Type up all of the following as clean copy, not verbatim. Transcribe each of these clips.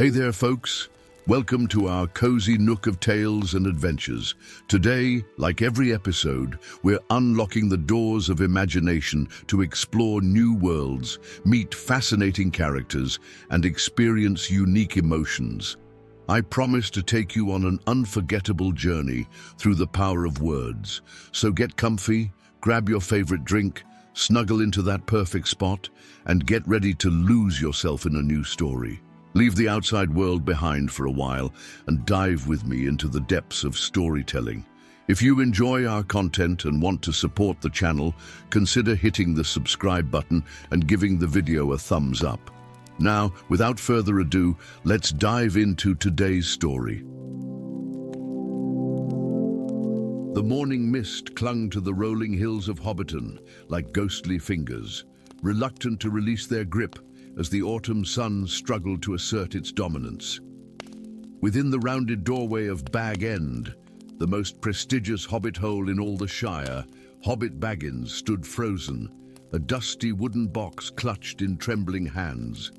Hey there, folks. Welcome to our cozy nook of tales and adventures. Today, like every episode, we're unlocking the doors of imagination to explore new worlds, meet fascinating characters, and experience unique emotions. I promise to take you on an unforgettable journey through the power of words. So get comfy, grab your favorite drink, snuggle into that perfect spot, and get ready to lose yourself in a new story. Leave the outside world behind for a while and dive with me into the depths of storytelling. If you enjoy our content and want to support the channel, consider hitting the subscribe button and giving the video a thumbs up. Now, without further ado, let's dive into today's story. The morning mist clung to the rolling hills of Hobbiton like ghostly fingers, reluctant to release their grip as the autumn sun struggled to assert its dominance. Within the rounded doorway of Bag End, the most prestigious hobbit hole in all the Shire, Hobbit Baggins stood frozen, a dusty wooden box clutched in trembling hands.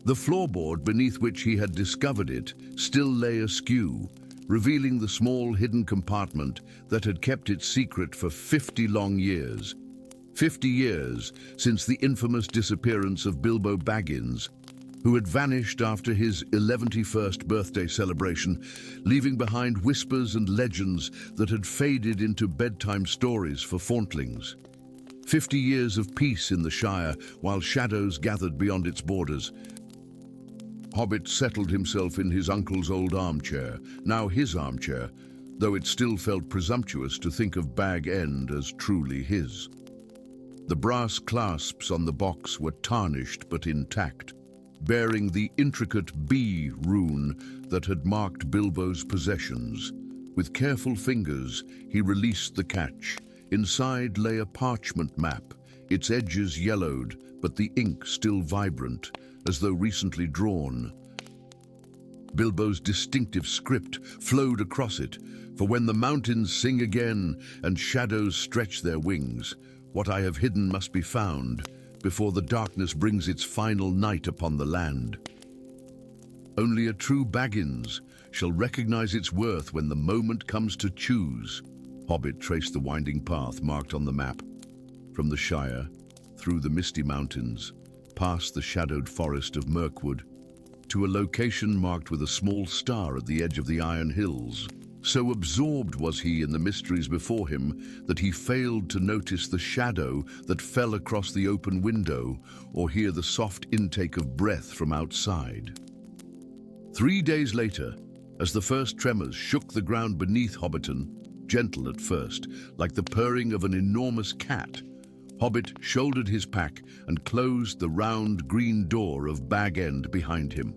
The floorboard beneath which he had discovered it still lay askew, revealing the small hidden compartment that had kept its secret for 50 long years. 50 years since the infamous disappearance of Bilbo Baggins, who had vanished after his 111st birthday celebration, leaving behind whispers and legends that had faded into bedtime stories for fauntlings. 50 years of peace in the Shire while shadows gathered beyond its borders. Hobbit settled himself in his uncle's old armchair, now his armchair, though it still felt presumptuous to think of Bag End as truly his. The brass clasps on the box were tarnished but intact, bearing the intricate B rune that had marked Bilbo's possessions. With careful fingers, he released the catch. Inside lay a parchment map, its edges yellowed, but the ink still vibrant, as though recently drawn. Bilbo's distinctive script flowed across it, for when the mountains sing again and shadows stretch their wings, what I have hidden must be found before the darkness brings its final night upon the land. Only a true Baggins shall recognize its worth when the moment comes to choose. Hobbit traced the winding path marked on the map, from the Shire, through the misty mountains, past the shadowed forest of Mirkwood, to a location marked with a small star at the edge of the Iron Hills. So absorbed was he in the mysteries before him that he failed to notice the shadow that fell across the open window or hear the soft intake of breath from outside. 3 days later, as the first tremors shook the ground beneath Hobbiton, gentle at first, like the purring of an enormous cat, Hobbit shouldered his pack and closed the round green door of Bag End behind him.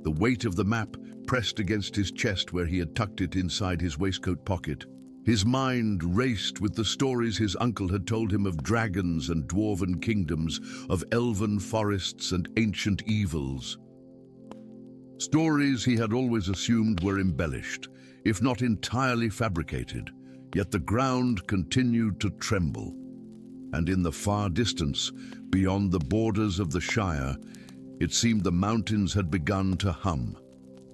The weight of the map pressed against his chest where he had tucked it inside his waistcoat pocket. His mind raced with the stories his uncle had told him of dragons and dwarven kingdoms, of elven forests and ancient evils. Stories he had always assumed were embellished, if not entirely fabricated, yet the ground continued to tremble. And in the far distance, beyond the borders of the Shire, it seemed the mountains had begun to hum.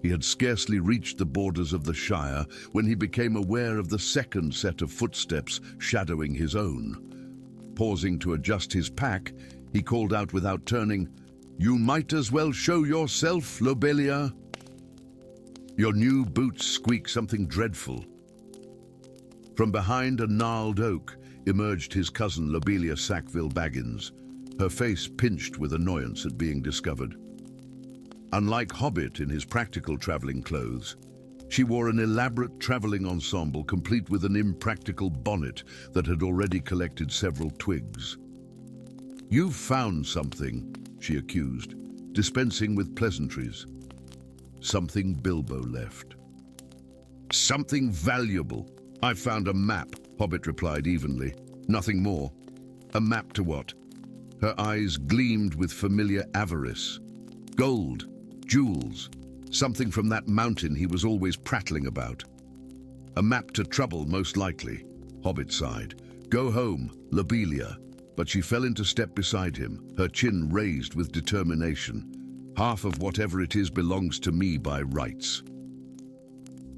He had scarcely reached the borders of the Shire when he became aware of the second set of footsteps shadowing his own. Pausing to adjust his pack, he called out without turning, "You might as well show yourself, Lobelia." Your new boots squeak something dreadful. From behind a gnarled oak emerged his cousin Lobelia Sackville Baggins, her face pinched with annoyance at being discovered. Unlike Hobbit in his practical traveling clothes, she wore an elaborate traveling ensemble complete with an impractical bonnet that had already collected several twigs. "You've found something," she accused, dispensing with pleasantries. "Something Bilbo left." "Something valuable. I found a map," Hobbit replied evenly. "Nothing more." "A map to what?" Her eyes gleamed with familiar avarice. "Gold. Jewels, something from that mountain he was always prattling about." "A map to trouble, most likely," Hobbit sighed. "Go home, Lobelia." But she fell into step beside him, her chin raised with determination. Half of whatever it is belongs to me by rights.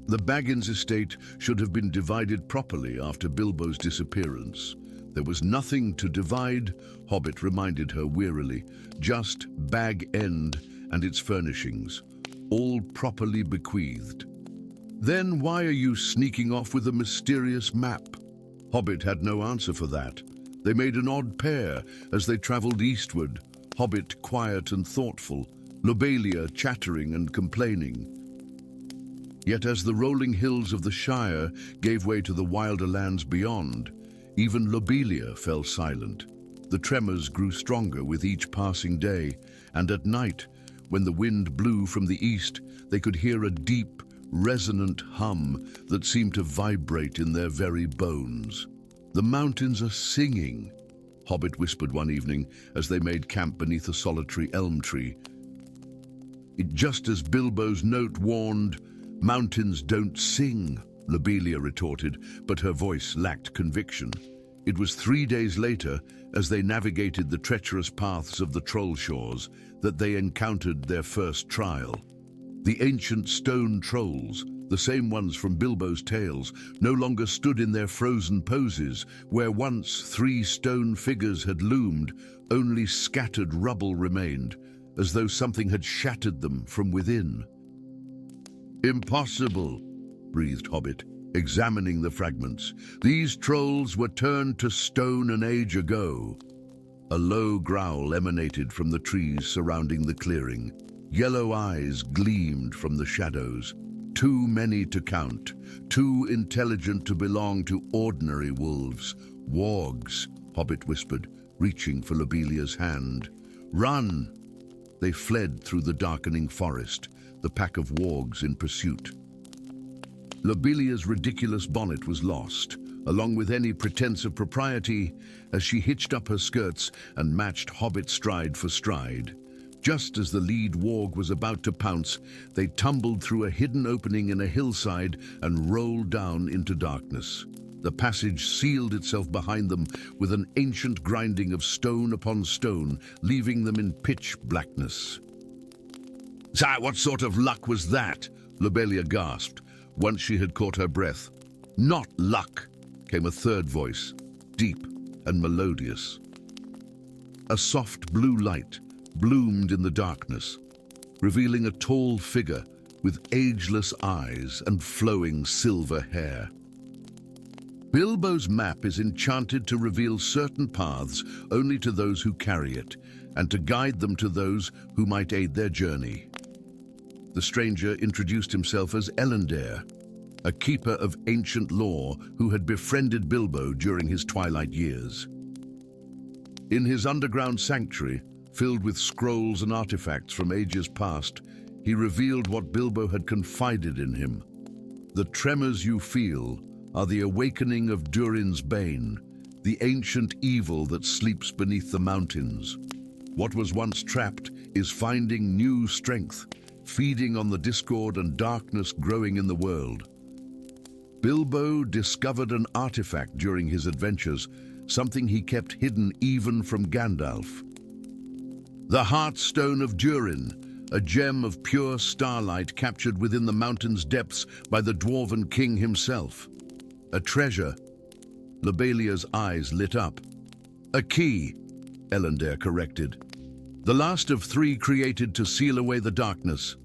The Baggins estate should have been divided properly after Bilbo's disappearance. There was nothing to divide, Hobbit reminded her wearily, just Bag End and its furnishings, all properly bequeathed. Then why are you sneaking off with a mysterious map? Hobbit had no answer for that. They made an odd pair as they travelled eastward, Hobbit quiet and thoughtful, Lobelia chattering and complaining. Yet as the rolling hills of the Shire gave way to the wilder lands beyond, even Lobelia fell silent. The tremors grew stronger with each passing day, and at night, when the wind blew from the east, they could hear a deep, resonant hum that seemed to vibrate in their very bones. "The mountains are singing," Hobbit whispered one evening as they made camp beneath a solitary elm tree. Just as Bilbo's note warned, "Mountains don't sing," Lobelia retorted, but her voice lacked conviction. It was 3 days later, as they navigated the treacherous paths of the Troll Shores, that they encountered their first trial. The ancient stone trolls, the same ones from Bilbo's tales, no longer stood in their frozen poses. Where once 3 stone figures had loomed, only scattered rubble remained, as though something had shattered them from within. "Impossible," breathed Hobbit, examining the fragments. "These trolls were turned to stone an age ago." A low growl emanated from the trees surrounding the clearing. Yellow eyes gleamed from the shadows. Too many to count, too intelligent to belong to ordinary wolves. "Wargs," Hobbit whispered, reaching for Lobelia's hand. "Run!" They fled through the darkening forest, the pack of wargs in pursuit. Lobelia's ridiculous bonnet was lost, along with any pretense of propriety, as she hitched up her skirts and matched Hobbit stride for stride. Just as the lead warg was about to pounce, they tumbled through a hidden opening in a hillside and rolled down into darkness. The passage sealed itself behind them with an ancient grinding of stone upon stone, leaving them in pitch blackness. "Sire, what sort of luck was that?" Lobelia gasped, once she had caught her breath. "Not luck," came a third voice, deep and melodious. A soft blue light bloomed in the darkness, revealing a tall figure with ageless eyes and flowing silver hair. "Bilbo's map is enchanted to reveal certain paths only to those who carry it, and to guide them to those who might aid their journey." The stranger introduced himself as Elendar, a keeper of ancient lore who had befriended Bilbo during his twilight years. In his underground sanctuary, filled with scrolls and artifacts from ages past, he revealed what Bilbo had confided in him. "The tremors you feel are the awakening of Durin's bane, the ancient evil that sleeps beneath the mountains. What was once trapped is finding new strength, feeding on the discord and darkness growing in the world." Bilbo discovered an artifact during his adventures, something he kept hidden even from Gandalf. The Heartstone of Durin, a gem of pure starlight captured within the mountain's depths by the Dwarven King himself. A treasure. Lobelia's eyes lit up. "A key," Elendar corrected. "The last of 3 created to seal away the darkness."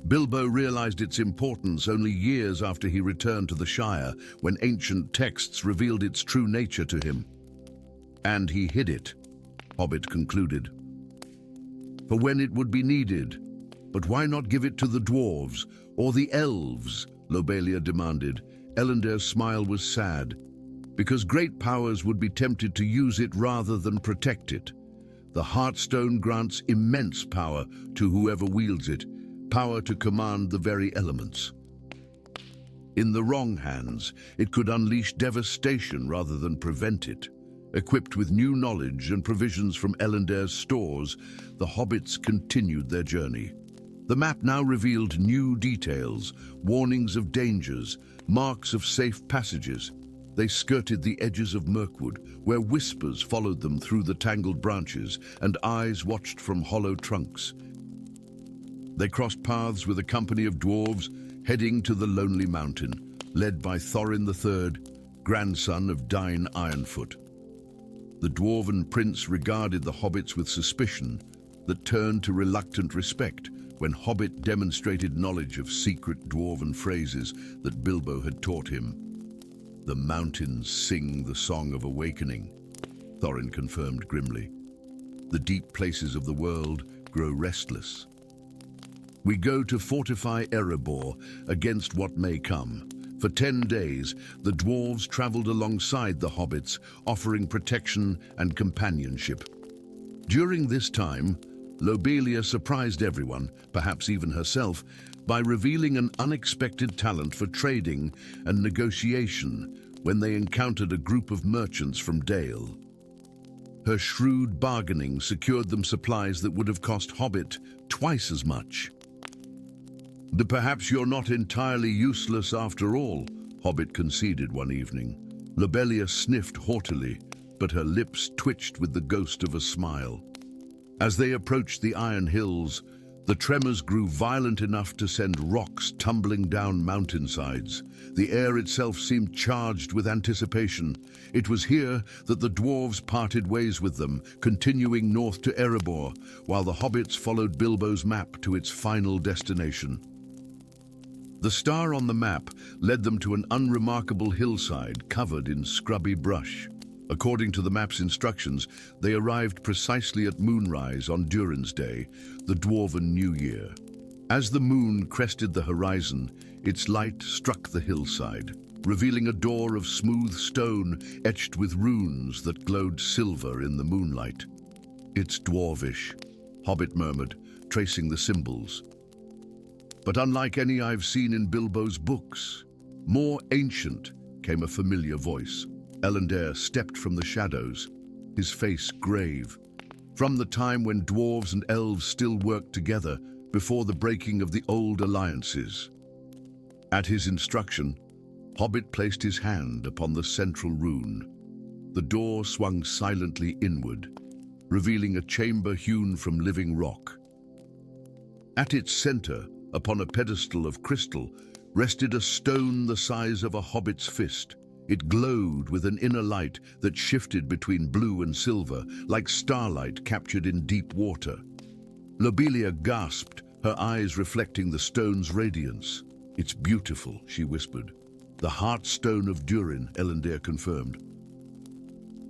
Bilbo realized its importance only years after he returned to the Shire, when ancient texts revealed its true nature to him. "And he hid it," Hobbit concluded, "for when it would be needed. But why not give it to the dwarves or the elves?" Lobelia demanded. Elendar's smile was sad. "Because great powers would be tempted to use it rather than protect it. The Heartstone grants immense power to whoever wields it, power to command the very elements. In the wrong hands, it could unleash devastation rather than prevent it." Equipped with new knowledge and provisions from Elendar's stores, the hobbits continued their journey. The map now revealed new details, warnings of dangers, marks of safe passages. They skirted the edges of Mirkwood, where whispers followed them through the tangled branches and eyes watched from hollow trunks. They crossed paths with a company of dwarves heading to the Lonely Mountain, led by Thorin III, grandson of Dain Ironfoot. The dwarven prince regarded the hobbits with suspicion that turned to reluctant respect when Hobbit demonstrated knowledge of secret dwarven phrases that Bilbo had taught him. "The mountains sing the song of awakening," Thorin confirmed grimly. "The deep places of the world grow restless. We go to fortify Erebor against what may come." For 10 days, the dwarves traveled alongside the hobbits, offering protection and companionship. During this time, Lobelia surprised everyone, perhaps even herself, by revealing an unexpected talent for trading and negotiation when they encountered a group of merchants from Dale. Her shrewd bargaining secured them supplies that would have cost Hobbit twice as much. "Perhaps you're not entirely useless after all," Hobbit conceded one evening. Lobelia sniffed haughtily, but her lips twitched with the ghost of a smile. As they approached the Iron Hills, the tremors grew violent enough to send rocks tumbling down mountainsides. The air itself seemed charged with anticipation. It was here that the dwarves parted ways with them, continuing north to Erebor, while the hobbits followed Bilbo's map to its final destination. The star on the map led them to an unremarkable hillside covered in scrubby brush. According to the map's instructions, they arrived precisely at moonrise on Durin's Day, the Dwarven New Year. As the moon crested the horizon, its light struck the hillside, revealing a door of smooth stone etched with runes that glowed silver in the moonlight. "It's dwarvish," Hobbit murmured, tracing the symbols. "But unlike any I've seen in Bilbo's books, more ancient," came a familiar voice. Elendar stepped from the shadows, his face grave. From the time when dwarves and elves still worked together before the breaking of the old alliances. At his instruction, Hobbit placed his hand upon the central rune. The door swung silently inward, revealing a chamber hewn from living rock. At its center, upon a pedestal of crystal, rested a stone the size of a hobbit's fist. It glowed with an inner light that shifted between blue and silver, like starlight captured in deep water. Lobelia gasped, her eyes reflecting the stone's radiance. "It's beautiful," she whispered. "The Heartstone of Durin," Elendar confirmed.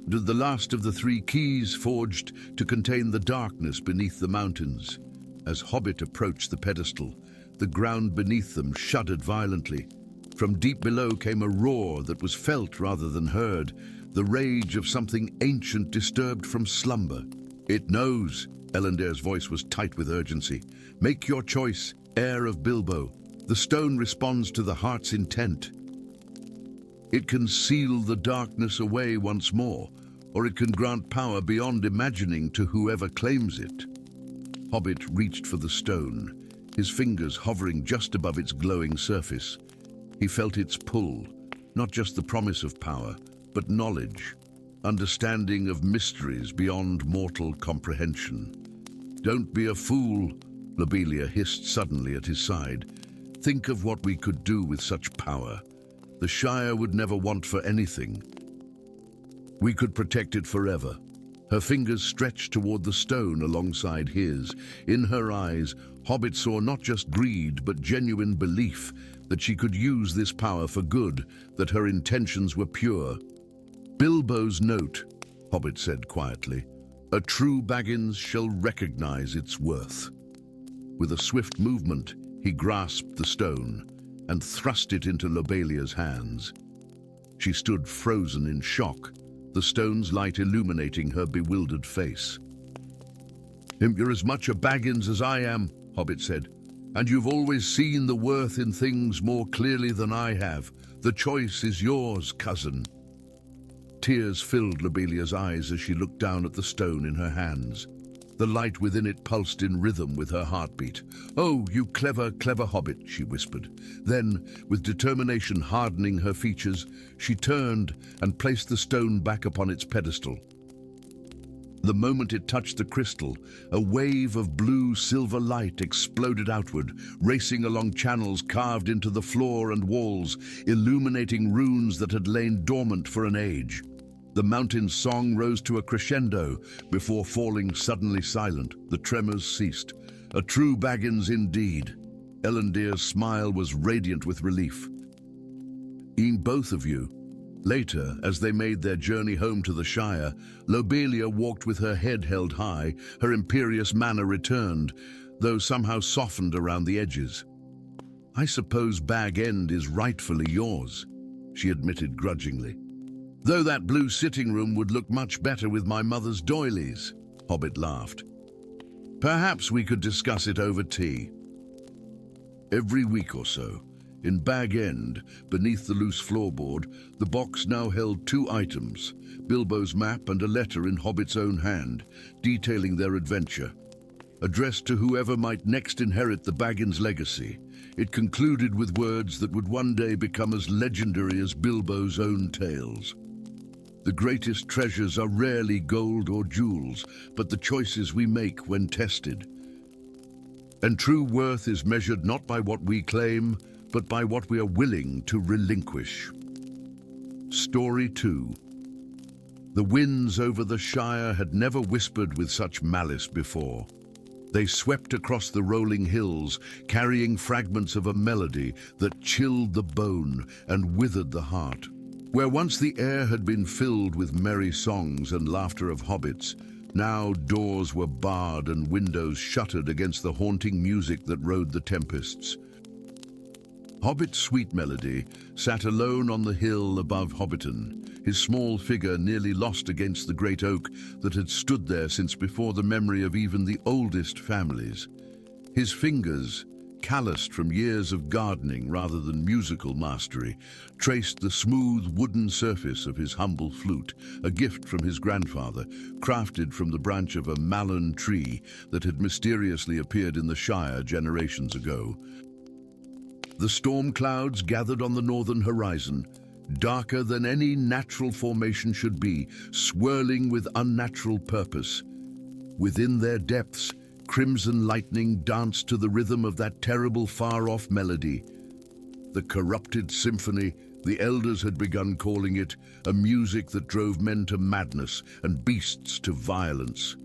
"The last of the 3 keys forged to contain the darkness beneath the mountains." As Hobbit approached the pedestal, the ground beneath them shuddered violently. From deep below came a roar that was felt rather than heard, the rage of something ancient disturbed from slumber. "It knows," Elendar's voice was tight with urgency. "Make your choice, heir of Bilbo. The stone responds to the heart's intent. It can seal the darkness away once more, or it can grant power beyond imagining to whoever claims it." Hobbit reached for the stone, his fingers hovering just above its glowing surface. He felt its pull, not just the promise of power, but knowledge, understanding of mysteries beyond mortal comprehension. "Don't be a fool," Lobelia hissed suddenly at his side. "Think of what we could do with such power. The Shire would never want for anything. We could protect it forever." Her fingers stretched toward the stone alongside his. In her eyes, Hobbit saw not just greed, but genuine belief that she could use this power for good, that her intentions were pure. "Bilbo's note," Hobbit said quietly. "A true Baggins shall recognize its worth." With a swift movement, he grasped the stone and thrust it into Lobelia's hands. She stood frozen in shock, the stone's light illuminating her bewildered face. "You're as much a Baggins as I am," Hobbit said, "and you've always seen the worth in things more clearly than I have. The choice is yours, cousin." Tears filled Lobelia's eyes as she looked down at the stone in her hands. The light within it pulsed in rhythm with her heartbeat. "Oh, you clever, clever hobbit," she whispered. Then, with determination hardening her features, she turned and placed the stone back upon its pedestal. The moment it touched the crystal, a wave of blue-silver light exploded outward, racing along channels carved into the floor and walls, illuminating runes that had lain dormant for an age. The mountain's song rose to a crescendo before falling suddenly silent. The tremors ceased. A true Baggins indeed. Elendil's smile was radiant with relief. "In both of you." Later, as they made their journey home to the Shire, Lobelia walked with her head held high. Her imperious manner returned, though somehow softened around the edges. "I suppose Bag End is rightfully yours," she admitted grudgingly. "Though that blue sitting room would look much better with my mother's doilies," Hobbit laughed. "Perhaps we could discuss it over tea." Every week or so, in Bag End, beneath the loose floorboard, the box now held two items, Bilbo's map and a letter in Hobbit's own hand, detailing their adventure. Addressed to whoever might next inherit the Baggins legacy, it concluded with words that would one day become as legendary as Bilbo's own tales. "The greatest treasures are rarely gold or jewels, but the choices we make when tested. And true worth is measured not by what we claim, but by what we are willing to relinquish." Story 2. The winds over the Shire had never whispered with such malice before. They swept across the rolling hills, carrying fragments of a melody that chilled the bone and withered the heart. Where once the air had been filled with merry songs and laughter of hobbits, now doors were barred and windows shuttered against the haunting music that rode the tempests. Hobbit Sweet Melody sat alone on the hill above Hobbiton, his small figure nearly lost against the great oak that had stood there since before the memory of even the oldest families. His fingers, calloused from years of gardening rather than musical mastery, traced the smooth wooden surface of his humble flute, a gift from his grandfather, crafted from the branch of a malon tree that had mysteriously appeared in the Shire generations ago. The storm clouds gathered on the northern horizon, darker than any natural formation should be, swirling with unnatural purpose. Within their depths, crimson lightning danced to the rhythm of that terrible far-off melody. The corrupted symphony, the elders had begun calling it, a music that drove men to madness and beasts to violence.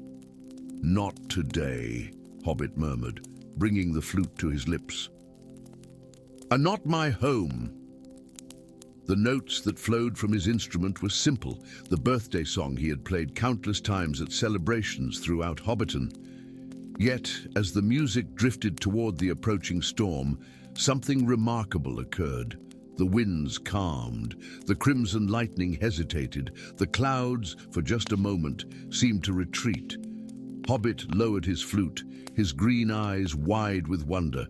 "Not today," Hobbit murmured, bringing the flute to his lips. "And not my home." The notes that flowed from his instrument were simple, the birthday song he had played countless times at celebrations throughout Hobbiton. Yet, as the music drifted toward the approaching storm, something remarkable occurred. The winds calmed, the crimson lightning hesitated, the clouds, for just a moment, seemed to retreat. Hobbit lowered his flute, his green eyes wide with wonder.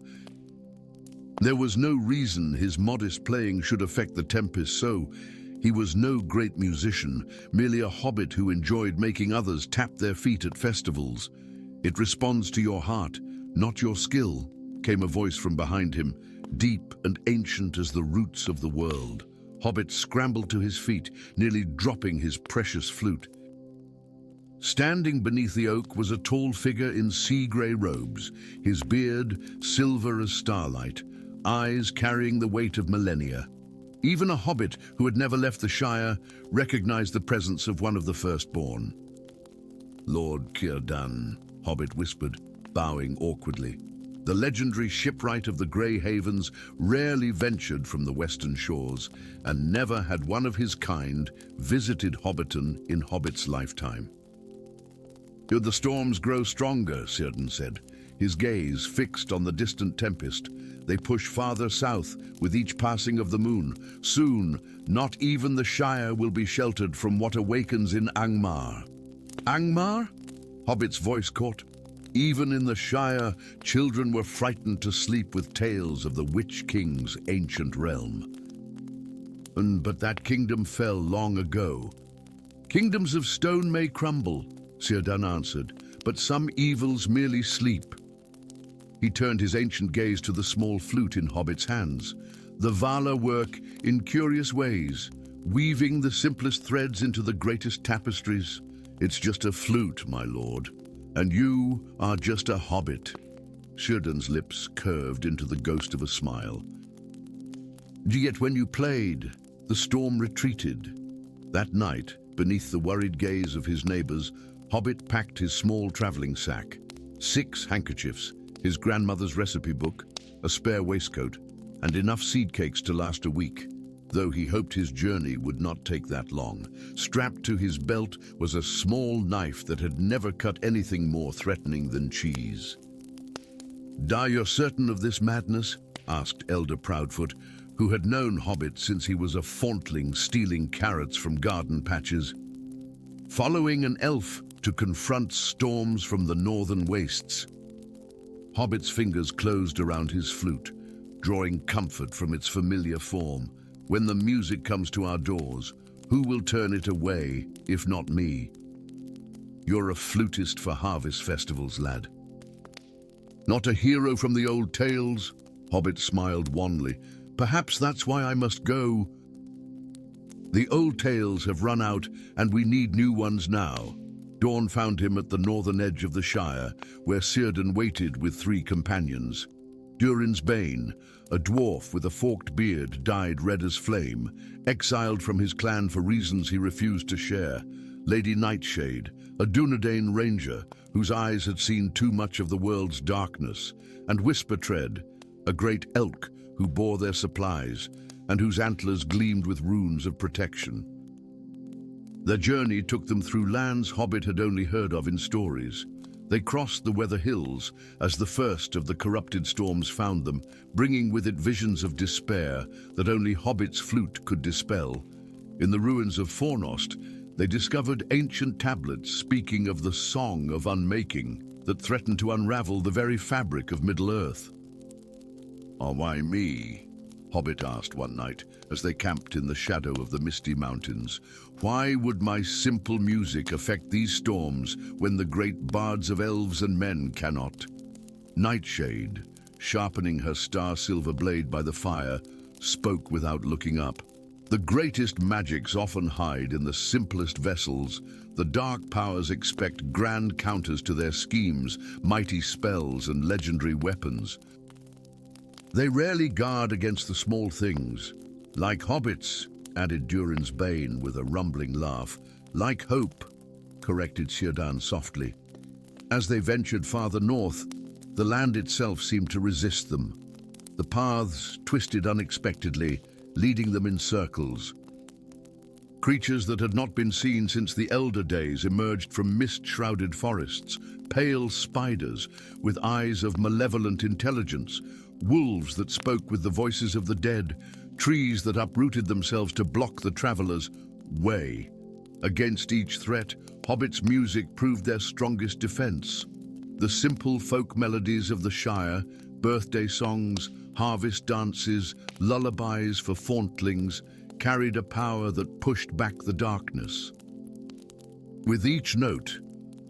There was no reason his modest playing should affect the tempest so. He was no great musician, merely a hobbit who enjoyed making others tap their feet at festivals. "It responds to your heart, not your skill," came a voice from behind him, deep and ancient as the roots of the world. Hobbit scrambled to his feet, nearly dropping his precious flute. Standing beneath the oak was a tall figure in sea-grey robes, his beard silver as starlight, eyes carrying the weight of millennia. Even a hobbit who had never left the Shire recognized the presence of one of the firstborn. "Lord Círdan," Hobbit whispered, bowing awkwardly. The legendary shipwright of the Grey Havens rarely ventured from the western shores, and never had one of his kind visited Hobbiton in Hobbit's lifetime. "The storms grow stronger," Círdan said, his gaze fixed on the distant tempest. "They push farther south with each passing of the moon. Soon, not even the Shire will be sheltered from what awakens in Angmar." "Angmar?" Hobbit's voice caught. Even in the Shire, children were frightened to sleep with tales of the Witch King's ancient realm. But that kingdom fell long ago." "Kingdoms of stone may crumble," Círdan answered, "but some evils merely sleep." He turned his ancient gaze to the small flute in Hobbit's hands. The Vala work in curious ways, weaving the simplest threads into the greatest tapestries. It's just a flute, my lord, and you are just a hobbit. Sheridan's lips curved into the ghost of a smile. Yet when you played, the storm retreated. That night, beneath the worried gaze of his neighbors, Hobbit packed his small traveling sack, 6 handkerchiefs, his grandmother's recipe book, a spare waistcoat, and enough seed cakes to last a week, though he hoped his journey would not take that long. Strapped to his belt was a small knife that had never cut anything more threatening than cheese. "You're certain of this madness?" asked Elder Proudfoot, who had known Hobbit since he was a fauntling stealing carrots from garden patches. "Following an elf to confront storms from the northern wastes." Hobbit's fingers closed around his flute, drawing comfort from its familiar form. "When the music comes to our doors, who will turn it away, if not me? You're a flutist for harvest festivals, lad." "Not a hero from the old tales?" Hobbit smiled wanly. "Perhaps that's why I must go." "The old tales have run out, and we need new ones now." Dawn found him at the northern edge of the Shire, where Círdan waited with 3 companions. Durin's Bane, a dwarf with a forked beard dyed red as flame, exiled from his clan for reasons he refused to share. Lady Nightshade, a Dunedain ranger whose eyes had seen too much of the world's darkness, and Whispertread, a great elk who bore their supplies and whose antlers gleamed with runes of protection. Their journey took them through lands Hobbit had only heard of in stories. They crossed the Weather Hills as the first of the corrupted storms found them, bringing with it visions of despair that only Hobbit's flute could dispel. In the ruins of Fornost, they discovered ancient tablets speaking of the Song of Unmaking that threatened to unravel the very fabric of Middle-earth. "Oh, why me?" Hobbit asked one night as they camped in the shadow of the misty mountains. "Why would my simple music affect these storms when the great bards of elves and men cannot?" Nightshade, sharpening her star-silver blade by the fire, spoke without looking up. "The greatest magics often hide in the simplest vessels. The dark powers expect grand counters to their schemes, mighty spells and legendary weapons. They rarely guard against the small things. Like hobbits," added Durin's Bane with a rumbling laugh. "Like hope," corrected Círdan softly. As they ventured farther north, the land itself seemed to resist them. The paths twisted unexpectedly, leading them in circles. Creatures that had not been seen since the Elder Days emerged from mist-shrouded forests, pale spiders with eyes of malevolent intelligence, wolves that spoke with the voices of the dead, trees that uprooted themselves to block the travelers' way. Against each threat, Hobbit's music proved their strongest defense. The simple folk melodies of the Shire, birthday songs, harvest dances, lullabies for fauntlings, carried a power that pushed back the darkness. With each note,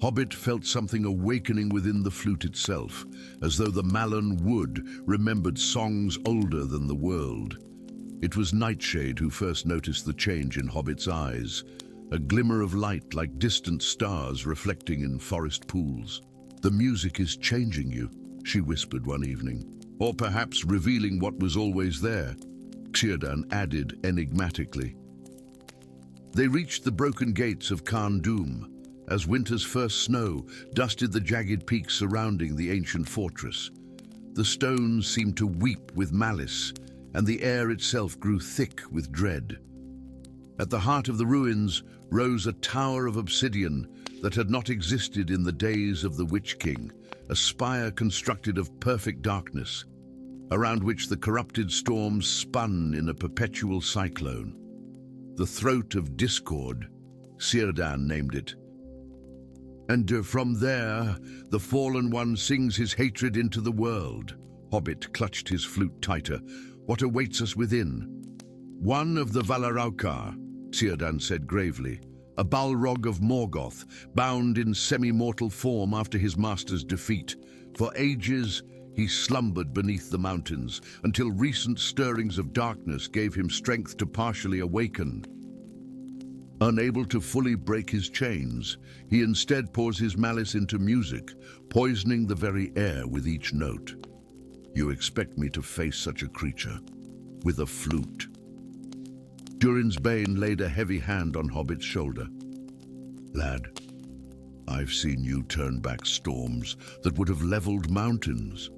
Hobbit felt something awakening within the flute itself, as though the Mallen wood remembered songs older than the world. It was Nightshade who first noticed the change in Hobbit's eyes, a glimmer of light like distant stars reflecting in forest pools. "The music is changing you," she whispered one evening. "Or perhaps revealing what was always there," Círdan added enigmatically. They reached the broken gates of Khan Dûm, as winter's first snow dusted the jagged peaks surrounding the ancient fortress. The stones seemed to weep with malice, and the air itself grew thick with dread. At the heart of the ruins rose a tower of obsidian that had not existed in the days of the Witch King, a spire constructed of perfect darkness, around which the corrupted storms spun in a perpetual cyclone. The Throat of Discord, Círdan named it. "And from there, the Fallen One sings his hatred into the world." Hobbit clutched his flute tighter. "What awaits us within?" "One of the Valaraukar," Círdan said gravely, "a Balrog of Morgoth, bound in semi-mortal form after his master's defeat. For ages, he slumbered beneath the mountains, until recent stirrings of darkness gave him strength to partially awaken." Unable to fully break his chains, he instead pours his malice into music, poisoning the very air with each note. You expect me to face such a creature with a flute? Durin's Bane laid a heavy hand on Hobbit's shoulder. Lad, I've seen you turn back storms that would have leveled mountains.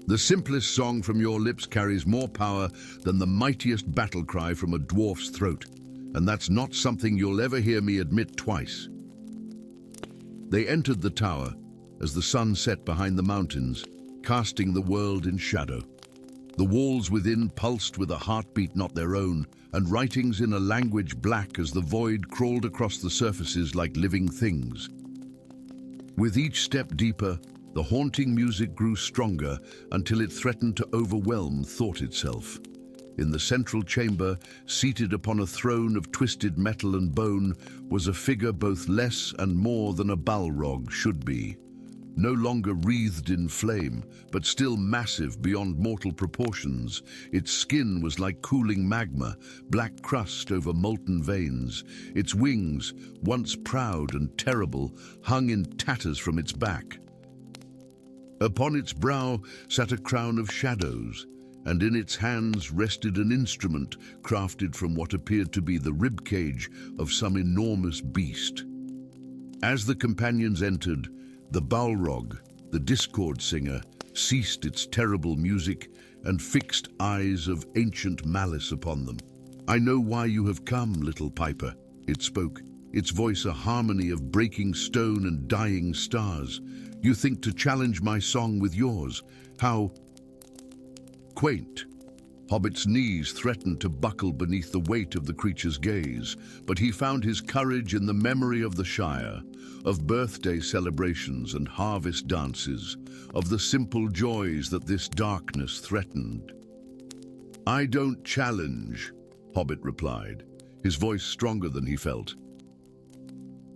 The simplest song from your lips carries more power than the mightiest battle cry from a dwarf's throat, and that's not something you'll ever hear me admit twice. They entered the tower as the sun set behind the mountains, casting the world in shadow. The walls within pulsed with a heartbeat not their own, and writings in a language black as the void crawled across the surfaces like living things. With each step deeper, the haunting music grew stronger until it threatened to overwhelm thought itself. In the central chamber, seated upon a throne of twisted metal and bone, was a figure both less and more than a Balrog should be. No longer wreathed in flame, but still massive beyond mortal proportions. Its skin was like cooling magma, black crust over molten veins. Its wings, once proud and terrible, hung in tatters from its back. Upon its brow sat a crown of shadows, and in its hands rested an instrument crafted from what appeared to be the ribcage of some enormous beast. As the companions entered, the Balrog, the discord singer, ceased its terrible music and fixed eyes of ancient malice upon them. I know why you have come, little piper, it spoke, its voice a harmony of breaking stone and dying stars. You think to challenge my song with yours. How quaint. Hobbit's knees threatened to buckle beneath the weight of the creature's gaze, but he found his courage in the memory of the Shire, of birthday celebrations and harvest dances, of the simple joys that this darkness threatened. I don't challenge, Hobbit replied, his voice stronger than he felt.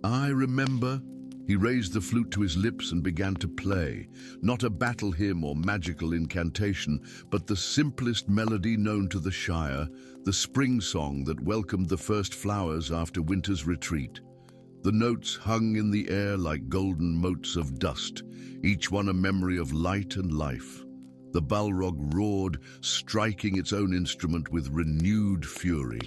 I remember. He raised the flute to his lips and began to play, not a battle hymn or magical incantation, but the simplest melody known to the Shire, the spring song that welcomed the first flowers after winter's retreat. The notes hung in the air like golden motes of dust, each one a memory of light and life. The Balrog roared, striking its own instrument with renewed fury.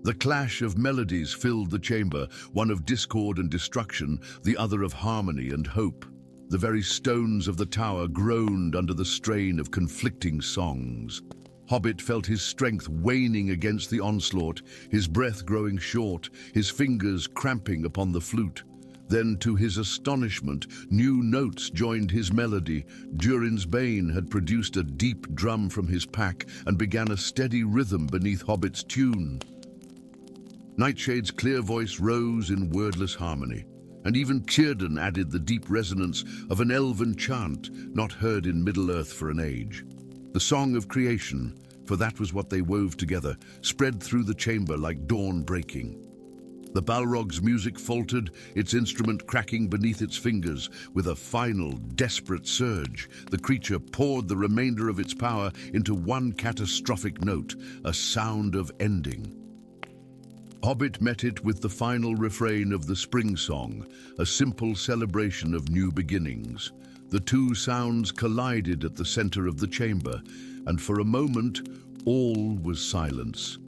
The clash of melodies filled the chamber, one of discord and destruction, the other of harmony and hope. The very stones of the tower groaned under the strain of conflicting songs. Hobbit felt his strength waning against the onslaught, his breath growing short, his fingers cramping upon the flute. Then, to his astonishment, new notes joined his melody. Durin's Bane had produced a deep drum from his pack and began a steady rhythm beneath Hobbit's tune. Nightshade's clear voice rose in wordless harmony, and even Círdan added the deep resonance of an elven chant not heard in Middle-earth for an age. The song of creation, for that was what they wove together, spread through the chamber like dawn breaking. The Balrog's music faltered, its instrument cracking beneath its fingers. With a final, desperate surge, the creature poured the remainder of its power into one catastrophic note, a sound of ending. Hobbit met it with the final refrain of the spring song, a simple celebration of new beginnings. The two sounds collided at the center of the chamber, and for a moment, all was silence.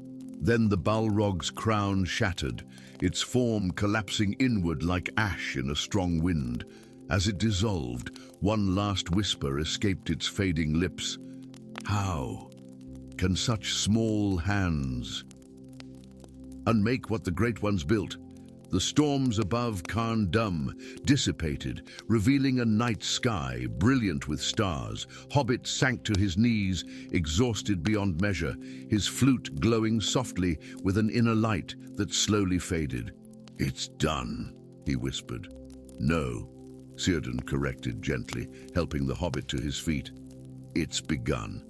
Then the Balrog's crown shattered, its form collapsing inward like ash in a strong wind. As it dissolved, one last whisper escaped its fading lips. How can such small hands unmake what the Great Ones built? The storms above Khan Dum dissipated, revealing a night sky brilliant with stars. Hobbit sank to his knees, exhausted beyond measure, his flute glowing softly with an inner light that slowly faded. It's done, he whispered. No, Círdan corrected gently, helping the Hobbit to his feet. It's begun.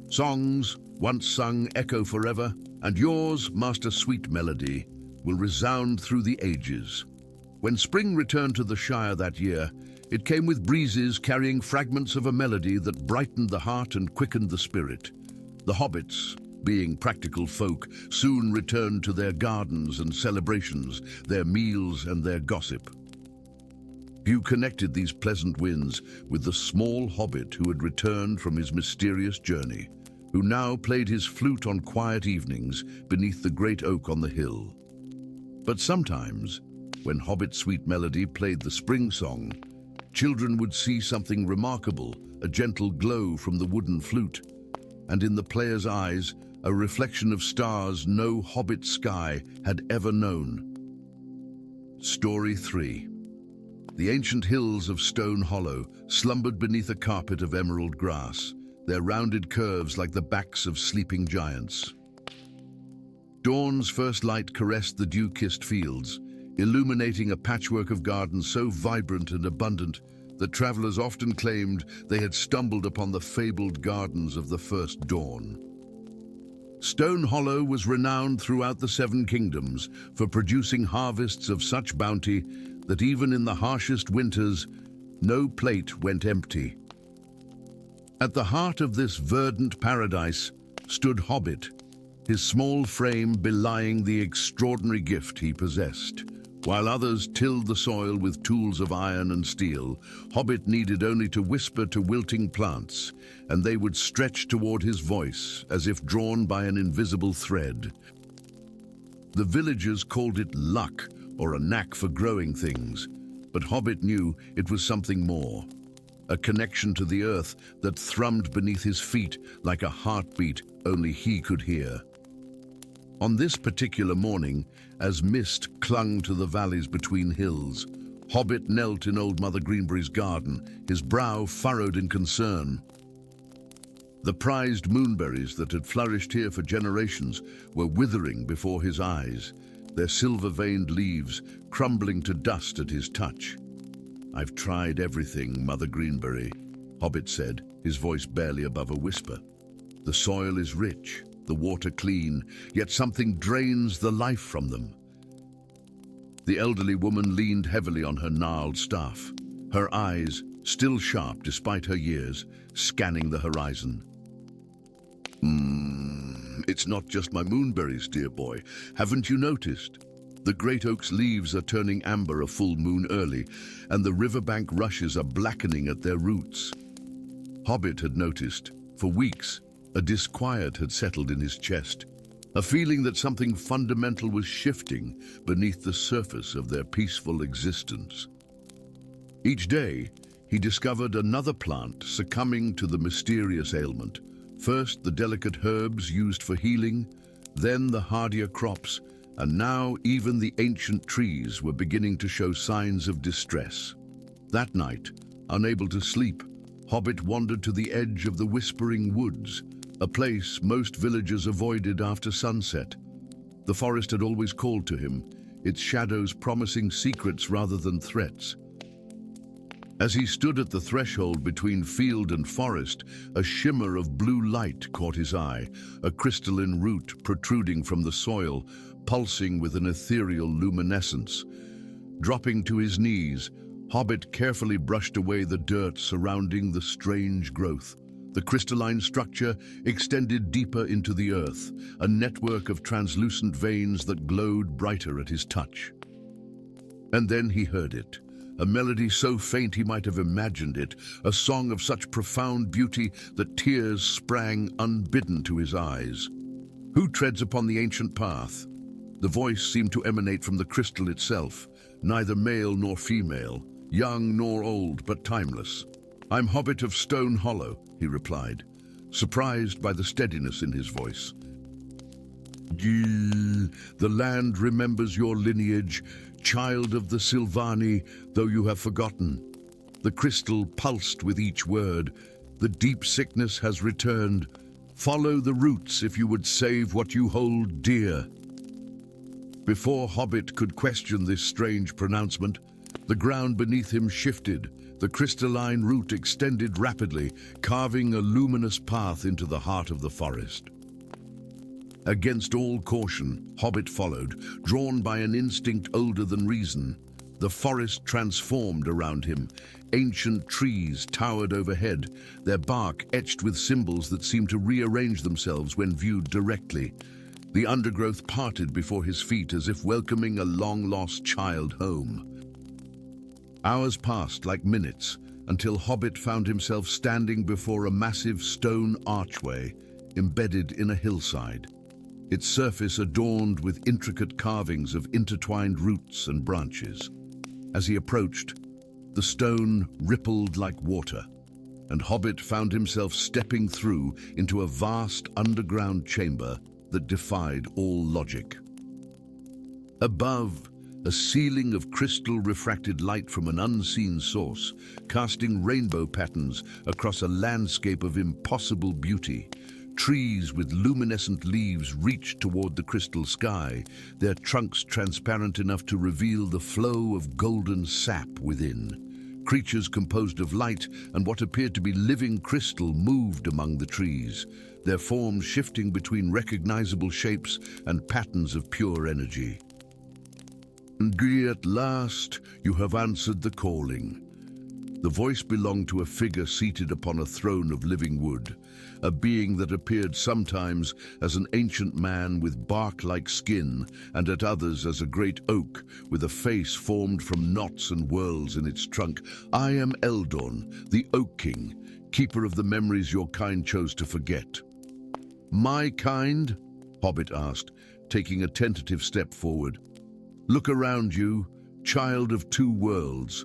Songs, once sung, echo forever, and yours, Master Sweet Melody, will resound through the ages. When spring returned to the Shire that year, it came with breezes carrying fragments of a melody that brightened the heart and quickened the spirit. The hobbits, being practical folk, soon returned to their gardens and celebrations, their meals and their gossip. Few connected these pleasant winds with the small hobbit who had returned from his mysterious journey, who now played his flute on quiet evenings beneath the great oak on the hill. But sometimes, when Hobbit's sweet melody played the spring song, children would see something remarkable, a gentle glow from the wooden flute, and in the player's eyes, a reflection of stars no hobbit sky had ever known. Story 3. The ancient hills of Stone Hollow slumbered beneath a carpet of emerald grass, their rounded curves like the backs of sleeping giants. Dawn's first light caressed the dew-kissed fields, illuminating a patchwork of gardens so vibrant and abundant that travelers often claimed they had stumbled upon the fabled gardens of the first dawn. Stone Hollow was renowned throughout the Seven Kingdoms for producing harvests of such bounty that even in the harshest winters, no plate went empty. At the heart of this verdant paradise stood Hobbit, his small frame belying the extraordinary gift he possessed. While others tilled the soil with tools of iron and steel, Hobbit needed only to whisper to wilting plants, and they would stretch toward his voice as if drawn by an invisible thread. The villagers called it luck, or a knack for growing things, but Hobbit knew it was something more. A connection to the earth that thrummed beneath his feet like a heartbeat only he could hear. On this particular morning, as mist clung to the valleys between hills, Hobbit knelt in old Mother Greenberry's garden, his brow furrowed in concern. The prized moonberries that had flourished here for generations were withering before his eyes, their silver-veined leaves crumbling to dust at his touch. "I've tried everything, Mother Greenberry," Hobbit said, his voice barely above a whisper. "The soil is rich, the water clean, yet something drains the life from them." The elderly woman leaned heavily on her gnarled staff, her eyes, still sharp despite her years, scanning the horizon. It's not just my moonberries, dear boy. Haven't you noticed? The great oak's leaves are turning amber a full moon early, and the riverbank rushes are blackening at their roots." Hobbit had noticed. For weeks, a disquiet had settled in his chest, a feeling that something fundamental was shifting beneath the surface of their peaceful existence. Each day, he discovered another plant succumbing to the mysterious ailment. First, the delicate herbs used for healing, then the hardier crops, and now even the ancient trees were beginning to show signs of distress. That night, unable to sleep, Hobbit wandered to the edge of the Whispering Woods, a place most villagers avoided after sunset. The forest had always called to him, its shadows promising secrets rather than threats. As he stood at the threshold between field and forest, a shimmer of blue light caught his eye, a crystalline root protruding from the soil, pulsing with an ethereal luminescence. Dropping to his knees, Hobbit carefully brushed away the dirt surrounding the strange growth. The crystalline structure extended deeper into the earth, a network of translucent veins that glowed brighter at his touch. And then he heard it. A melody so faint he might have imagined it, a song of such profound beauty that tears sprang unbidden to his eyes. Who treads upon the ancient path? The voice seemed to emanate from the crystal itself, neither male nor female, young nor old, but timeless. "I'm Hobbit of Stone Hollow," he replied, surprised by the steadiness in his voice. "The land remembers your lineage, child of the Silvani, though you have forgotten." The crystal pulsed with each word. "The deep sickness has returned. Follow the roots if you would save what you hold dear." Before Hobbit could question this strange pronouncement, the ground beneath him shifted. The crystalline root extended rapidly, carving a luminous path into the heart of the forest. Against all caution, Hobbit followed, drawn by an instinct older than reason. The forest transformed around him. Ancient trees towered overhead, their bark etched with symbols that seemed to rearrange themselves when viewed directly. The undergrowth parted before his feet as if welcoming a long-lost child home. Hours passed like minutes until Hobbit found himself standing before a massive stone archway embedded in a hillside, its surface adorned with intricate carvings of intertwined roots and branches. As he approached, the stone rippled like water, and Hobbit found himself stepping through into a vast underground chamber that defied all logic. Above, a ceiling of crystal refracted light from an unseen source, casting rainbow patterns across a landscape of impossible beauty. Trees with luminescent leaves reached toward the crystal sky, their trunks transparent enough to reveal the flow of golden sap within. Creatures composed of light and what appeared to be living crystal moved among the trees, their forms shifting between recognizable shapes and patterns of pure energy. "And at last you have answered the calling." The voice belonged to a figure seated upon a throne of living wood, a being that appeared sometimes as an ancient man with bark-like skin, and at others as a great oak with a face formed from knots and whorls in its trunk. "I am Eldon, the Oak King, keeper of the memories your kind chose to forget." "My kind?" Hobbit asked, taking a tentative step forward. "Look around you, child of two worlds.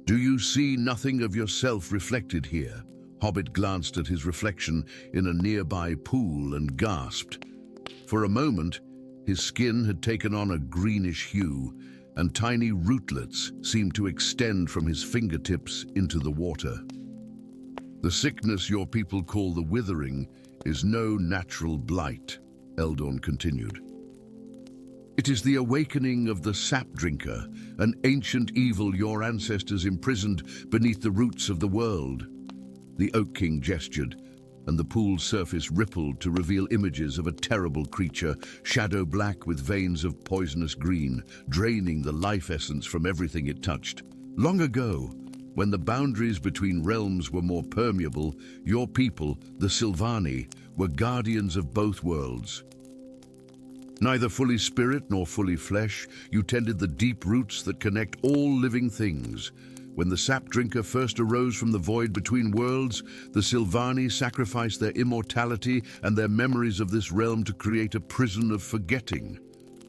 Do you see nothing of yourself reflected here?" Hobbit glanced at his reflection in a nearby pool and gasped. For a moment, his skin had taken on a greenish hue, and tiny rootlets seemed to extend from his fingertips into the water. "The sickness your people call the Withering is no natural blight," Eldon continued. "It is the awakening of the sap drinker, an ancient evil your ancestors imprisoned beneath the roots of the world." The Oak King gestured, and the pool's surface rippled to reveal images of a terrible creature, shadow black with veins of poisonous green, draining the life essence from everything it touched. "Long ago, when the boundaries between realms were more permeable, your people, the Silvani, were guardians of both worlds. Neither fully spirit nor fully flesh, you tended the deep roots that connect all living things. When the sap drinker first arose from the void between worlds, the Silvani sacrificed their immortality and their memories of this realm to create a prison of forgetting."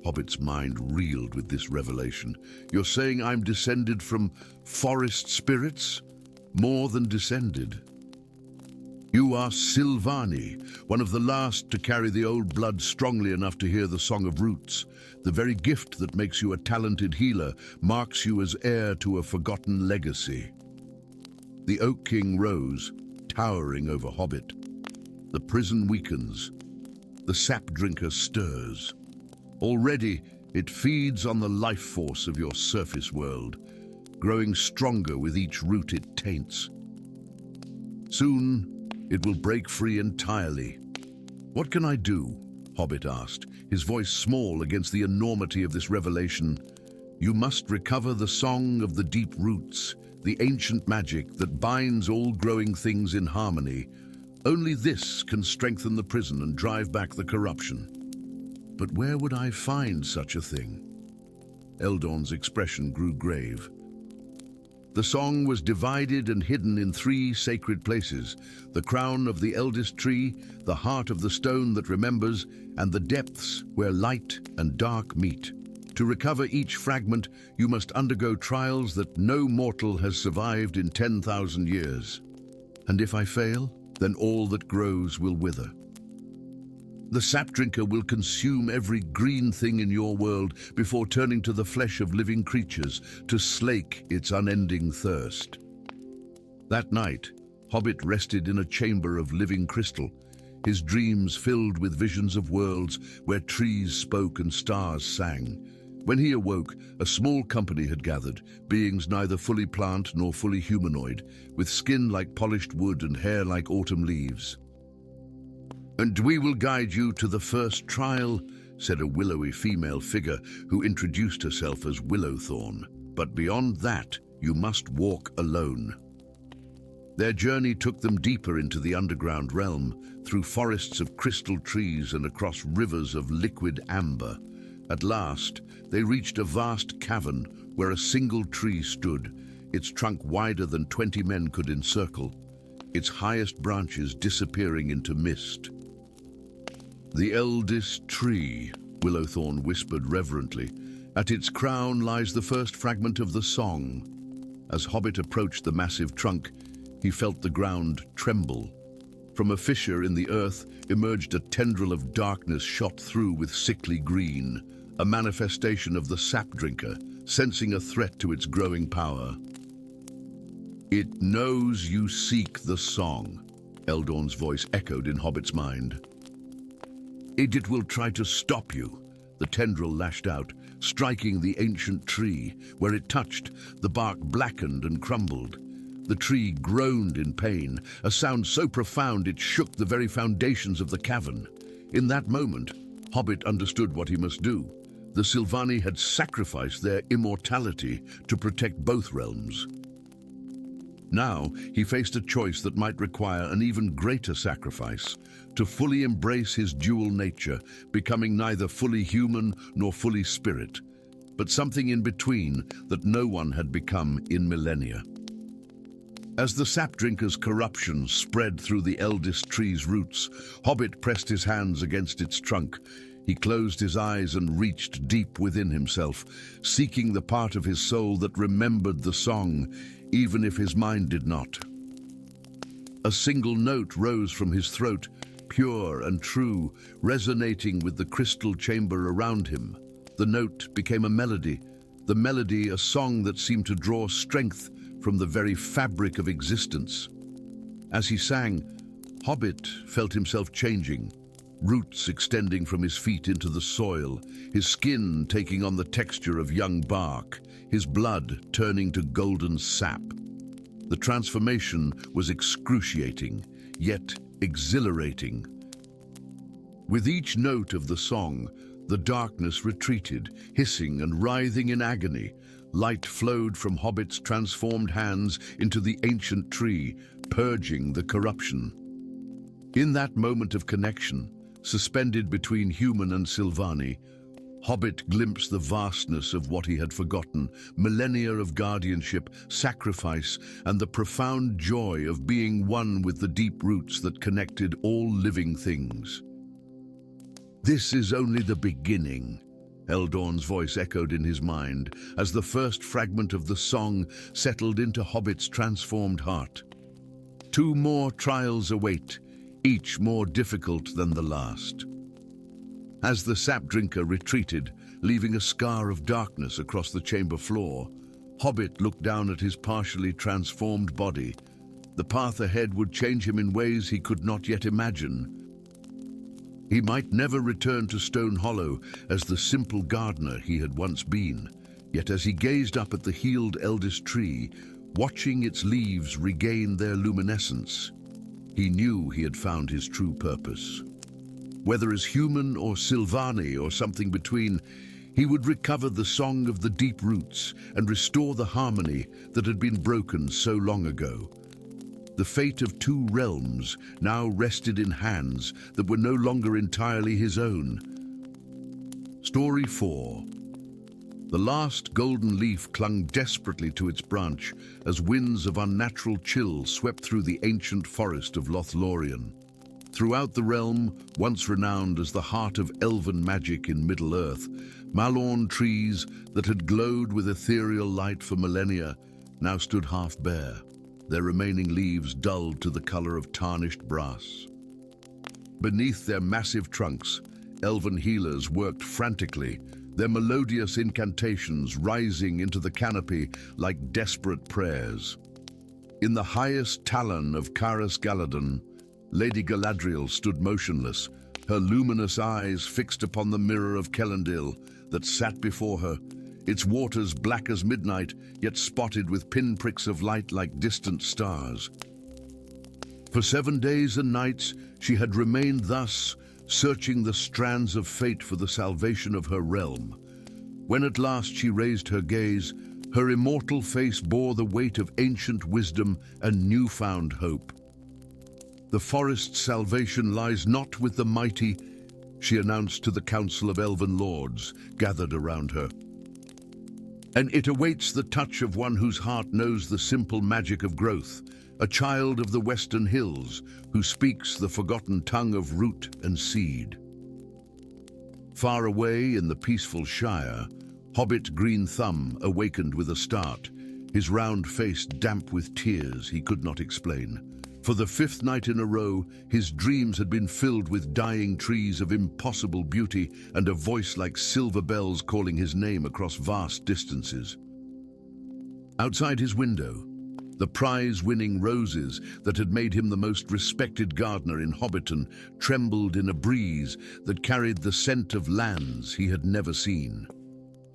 Hobbit's mind reeled with this revelation. "You're saying I'm descended from forest spirits? More than descended. You are Silvani, one of the last to carry the old blood strongly enough to hear the Song of Roots. The very gift that makes you a talented healer marks you as heir to a forgotten legacy." The Oak King rose, towering over Hobbit. The prison weakens. The sap drinker stirs. Already, it feeds on the life force of your surface world, growing stronger with each root it taints. Soon, it will break free entirely. "What can I do?" Hobbit asked, his voice small against the enormity of this revelation. "You must recover the song of the deep roots, the ancient magic that binds all growing things in harmony. Only this can strengthen the prison and drive back the corruption." "But where would I find such a thing?" Eldon's expression grew grave. "The song was divided and hidden in 3 sacred places: the crown of the eldest tree, the heart of the stone that remembers, and the depths where light and dark meet. To recover each fragment, you must undergo trials that no mortal has survived in 10,000 years. And if I fail, then all that grows will wither. The sap drinker will consume every green thing in your world before turning to the flesh of living creatures to slake its unending thirst." That night, Hobbit rested in a chamber of living crystal, his dreams filled with visions of worlds where trees spoke and stars sang. When he awoke, a small company had gathered, beings neither fully plant nor fully humanoid, with skin like polished wood and hair like autumn leaves. "And we will guide you to the first trial," said a willowy female figure who introduced herself as Willowthorn. "But beyond that, you must walk alone." Their journey took them deeper into the underground realm, through forests of crystal trees and across rivers of liquid amber. At last, they reached a vast cavern where a single tree stood, its trunk wider than 20 men could encircle, its highest branches disappearing into mist. "The eldest tree," Willowthorn whispered reverently. "At its crown lies the first fragment of the song." As Hobbit approached the massive trunk, he felt the ground tremble. From a fissure in the earth emerged a tendril of darkness shot through with sickly green, a manifestation of the sap drinker, sensing a threat to its growing power. "It knows you seek the song," Eldorn's voice echoed in Hobbit's mind. "It will try to stop you," the tendril lashed out, striking the ancient tree. Where it touched, the bark blackened and crumbled. The tree groaned in pain, a sound so profound it shook the very foundations of the cavern. In that moment, Hobbit understood what he must do. The Silvani had sacrificed their immortality to protect both realms. Now, he faced a choice that might require an even greater sacrifice: to fully embrace his dual nature, becoming neither fully human nor fully spirit, but something in between that no one had become in millennia. As the sap drinker's corruption spread through the eldest tree's roots, Hobbit pressed his hands against its trunk. He closed his eyes and reached deep within himself, seeking the part of his soul that remembered the song, even if his mind did not. A single note rose from his throat, pure and true, resonating with the crystal chamber around him. The note became a melody, a song that seemed to draw strength from the very fabric of existence. As he sang, Hobbit felt himself changing, roots extending from his feet into the soil, his skin taking on the texture of young bark, his blood turning to golden sap. The transformation was excruciating, yet exhilarating. With each note of the song, the darkness retreated, hissing and writhing in agony. Light flowed from Hobbit's transformed hands into the ancient tree, purging the corruption. In that moment of connection, suspended between human and Silvani, Hobbit glimpsed the vastness of what he had forgotten, millennia of guardianship, sacrifice, and the profound joy of being one with the deep roots that connected all living things. "This is only the beginning," Eldorn's voice echoed in his mind as the first fragment of the song settled into Hobbit's transformed heart. 2 more trials await, each more difficult than the last. As the sap drinker retreated, leaving a scar of darkness across the chamber floor, Hobbit looked down at his partially transformed body. The path ahead would change him in ways he could not yet imagine. He might never return to Stone Hollow as the simple gardener he had once been. Yet as he gazed up at the healed eldest tree, watching its leaves regain their luminescence, he knew he had found his true purpose. Whether as human or Silvani or something between, he would recover the song of the deep roots and restore the harmony that had been broken so long ago. The fate of 2 realms now rested in hands that were no longer entirely his own. Story 4. The last golden leaf clung desperately to its branch as winds of unnatural chill swept through the ancient forest of Lothlorien. Throughout the realm, once renowned as the heart of elven magic in Middle-earth, Malorn trees that had glowed with ethereal light for millennia now stood half bare, their remaining leaves dulled to the color of tarnished brass. Beneath their massive trunks, elven healers worked frantically, their melodious incantations rising into the canopy like desperate prayers. In the highest talon of Caras Galadon, Lady Galadriel stood motionless, her luminous eyes fixed upon the mirror of Kelendil that sat before her, its waters black as midnight, yet spotted with pinpricks of light like distant stars. For 7 days and nights she had remained thus, searching the strands of fate for the salvation of her realm. When at last she raised her gaze, her immortal face bore the weight of ancient wisdom and newfound hope. "The forest's salvation lies not with the mighty," she announced to the council of elven lords gathered around her. "And it awaits the touch of one whose heart knows the simple magic of growth, a child of the western hills who speaks the forgotten tongue of root and seed." Far away in the peaceful Shire, Hobbit Green Thumb awakened with a start, his round face damp with tears he could not explain. For the 5th night in a row, his dreams had been filled with dying trees of impossible beauty and a voice like silver bells calling his name across vast distances. Outside his window, the prize-winning roses that had made him the most respected gardener in Hobbiton trembled in a breeze that carried the scent of lands he had never seen.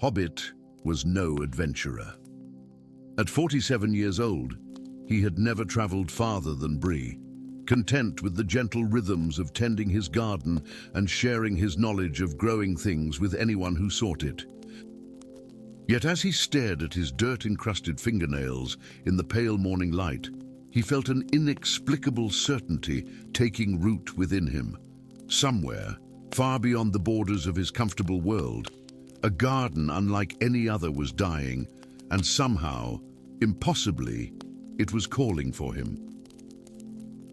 Hobbit was no adventurer. At 47 years old, he had never traveled farther than Bree, content with the gentle rhythms of tending his garden and sharing his knowledge of growing things with anyone who sought it. Yet as he stared at his dirt-encrusted fingernails in the pale morning light, he felt an inexplicable certainty taking root within him. Somewhere, far beyond the borders of his comfortable world, a garden unlike any other was dying, and somehow, impossibly, it was calling for him.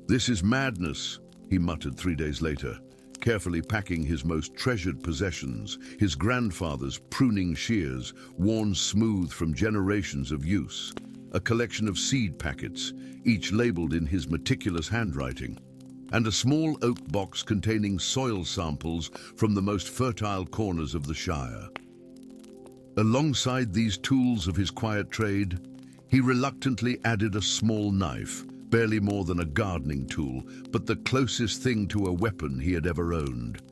"This is madness," he muttered 3 days later, carefully packing his most treasured possessions, his grandfather's pruning shears, worn smooth from generations of use, a collection of seed packets, each labeled in his meticulous handwriting, and a small oak box containing soil samples from the most fertile corners of the Shire. Alongside these tools of his quiet trade, he reluctantly added a small knife, barely more than a gardening tool, but the closest thing to a weapon he had ever owned.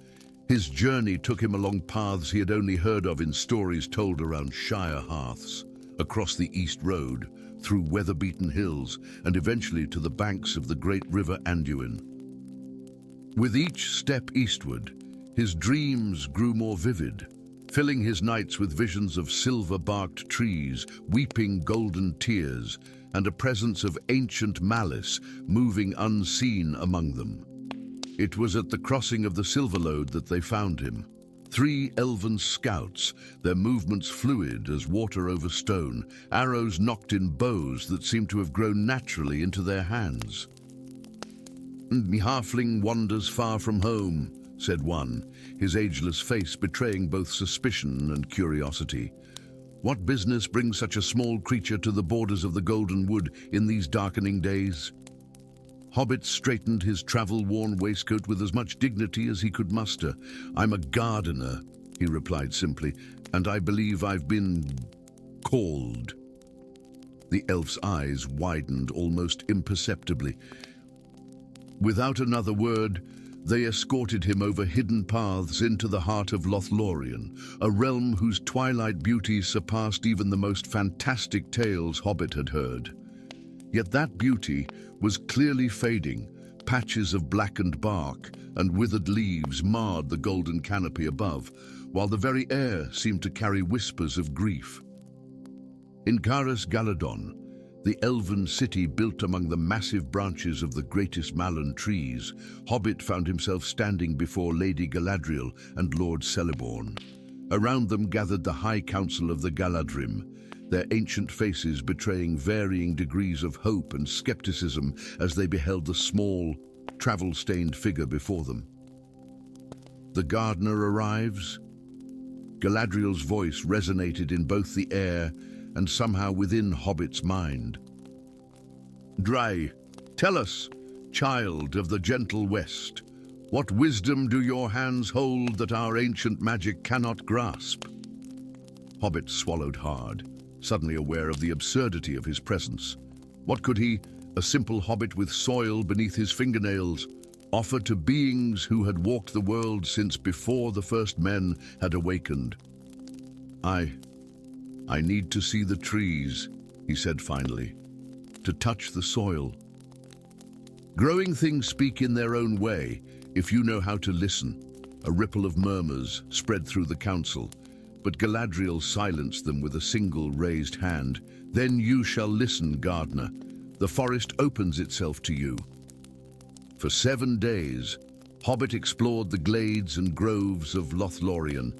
His journey took him along paths he had only heard of in stories told around Shire hearths, across the East Road, through weather-beaten hills, and eventually to the banks of the great river Anduin. With each step eastward, his dreams grew more vivid, filling his nights with visions of silver-barked trees, weeping golden tears, and a presence of ancient malice moving unseen among them. It was at the crossing of the Silverlode that they found him. 3 elven scouts, their movements fluid as water over stone, arrows nocked in bows that seemed to have grown naturally into their hands. "The halfling wanders far from home," said one, his ageless face betraying both suspicion and curiosity. "What business brings such a small creature to the borders of the Golden Wood in these darkening days?" Hobbit straightened his travel-worn waistcoat with as much dignity as he could muster. "I'm a gardener," he replied simply, "and I believe I've been called." The elf's eyes widened almost imperceptibly. Without another word, they escorted him over hidden paths into the heart of Lothlorien, a realm whose twilight beauty surpassed even the most fantastic tales Hobbit had heard. Yet that beauty was clearly fading. Patches of blackened bark and withered leaves marred the golden canopy above, while the very air seemed to carry whispers of grief. In Caras Galadon, the elven city built among the massive branches of the greatest Malin trees, Hobbit found himself standing before Lady Galadriel and Lord Celeborn. Around them gathered the High Council of the Galadrim, their ancient faces betraying varying degrees of hope and skepticism as they beheld the small, travel-stained figure before them. "The gardener arrives?" Galadriel's voice resonated in both the air and somehow within Hobbit's mind. "Dry, tell us, child of the gentle West, what wisdom do your hands hold that our ancient magic cannot grasp?" Hobbit swallowed hard, suddenly aware of the absurdity of his presence. What could he, a simple hobbit with soil beneath his fingernails, offer to beings who had walked the world since before the first men had awakened? I need to see the trees," he said finally, "to touch the soil." Growing things speak in their own way, If you know how to listen, a ripple of murmurs spread through the council, but Galadriel silenced them with a single raised hand. Then you shall listen, gardener. The forest opens itself to you. For 7 days, Hobbit explored the glades and groves of Lothlorien.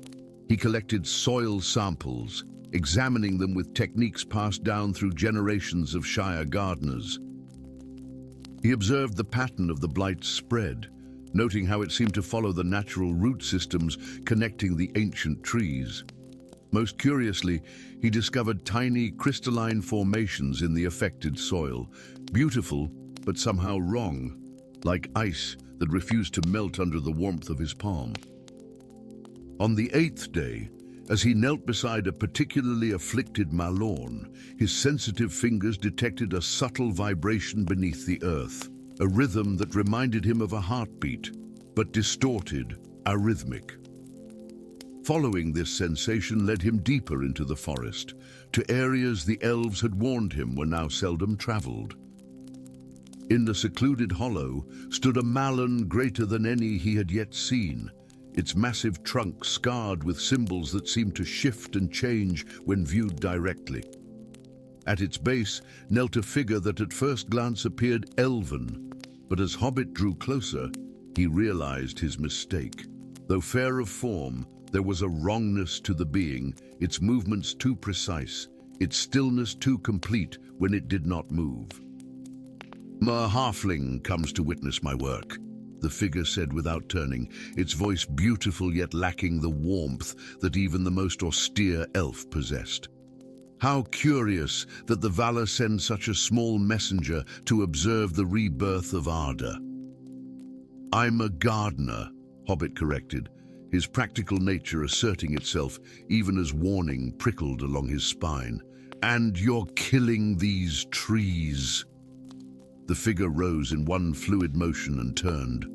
He collected soil samples, examining them with techniques passed down through generations of Shire gardeners. He observed the pattern of the blight's spread, noting how it seemed to follow the natural root systems connecting the ancient trees. Most curiously, he discovered tiny crystalline formations in the affected soil, beautiful but somehow wrong, like ice that refused to melt under the warmth of his palm. On the 8th day, as he knelt beside a particularly afflicted Malorn, his sensitive fingers detected a subtle vibration beneath the earth, a rhythm that reminded him of a heartbeat, but distorted, arrhythmic. Following this sensation led him deeper into the forest, to areas the elves had warned him were now seldom traveled. In the secluded hollow stood a Malon greater than any he had yet seen, its massive trunk scarred with symbols that seemed to shift and change when viewed directly. At its base knelt a figure that at first glance appeared elven, but as Hobbit drew closer, he realized his mistake. Though fair of form, there was a wrongness to the being, its movements too precise, its stillness too complete when it did not move. "A halfling comes to witness my work," the figure said without turning, its voice beautiful yet lacking the warmth that even the most austere elf possessed. "How curious that the Valar send such a small messenger to observe the rebirth of Arda." "I'm a gardener," Hobbit corrected, his practical nature asserting itself even as warning prickled along his spine. "And you're killing these trees." The figure rose in one fluid motion and turned.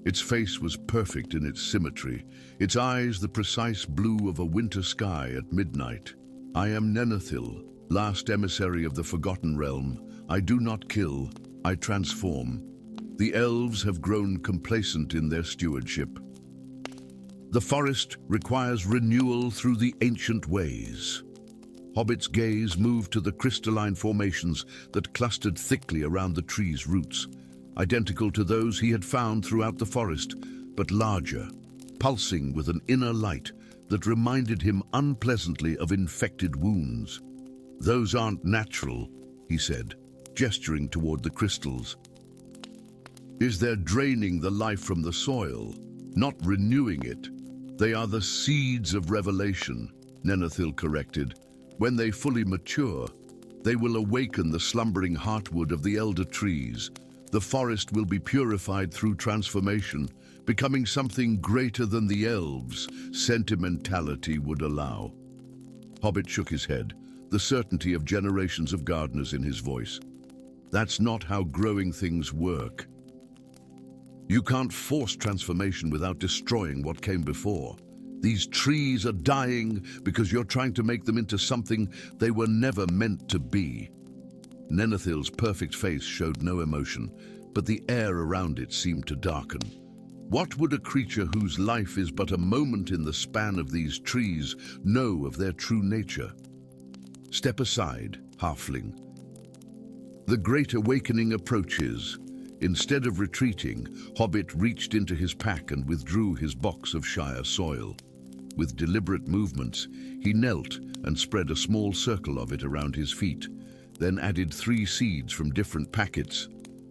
Its face was perfect in its symmetry, its eyes the precise blue of a winter sky at midnight. "I am Nenethil, last emissary of the Forgotten Realm. I do not kill, I transform. The elves have grown complacent in their stewardship. The forest requires renewal through the ancient ways." Hobbit's gaze moved to the crystalline formations that clustered thickly around the tree's roots, identical to those he had found throughout the forest, but larger, pulsing with an inner light that reminded him unpleasantly of infected wounds. "Those aren't natural," he said, gesturing toward the crystals. "Is they're draining the life from the soil, not renewing it. They are the seeds of revelation," Nenethil corrected. "When they fully mature, they will awaken the slumbering heartwood of the elder trees. The forest will be purified through transformation, becoming something greater than the elves' sentimentality would allow." Hobbit shook his head, the certainty of generations of gardeners in his voice. "That's not how growing things work. You can't force transformation without destroying what came before. These trees are dying because you're trying to make them into something they were never meant to be." Nenethil's perfect face showed no emotion, but the air around it seemed to darken. What would a creature whose life is but a moment in the span of these trees know of their true nature? "Step aside, halfling. The great awakening approaches." Instead of retreating, Hobbit reached into his pack and withdrew his box of Shire soil. With deliberate movements, he knelt and spread a small circle of it around his feet, then added 3 seeds from different packets: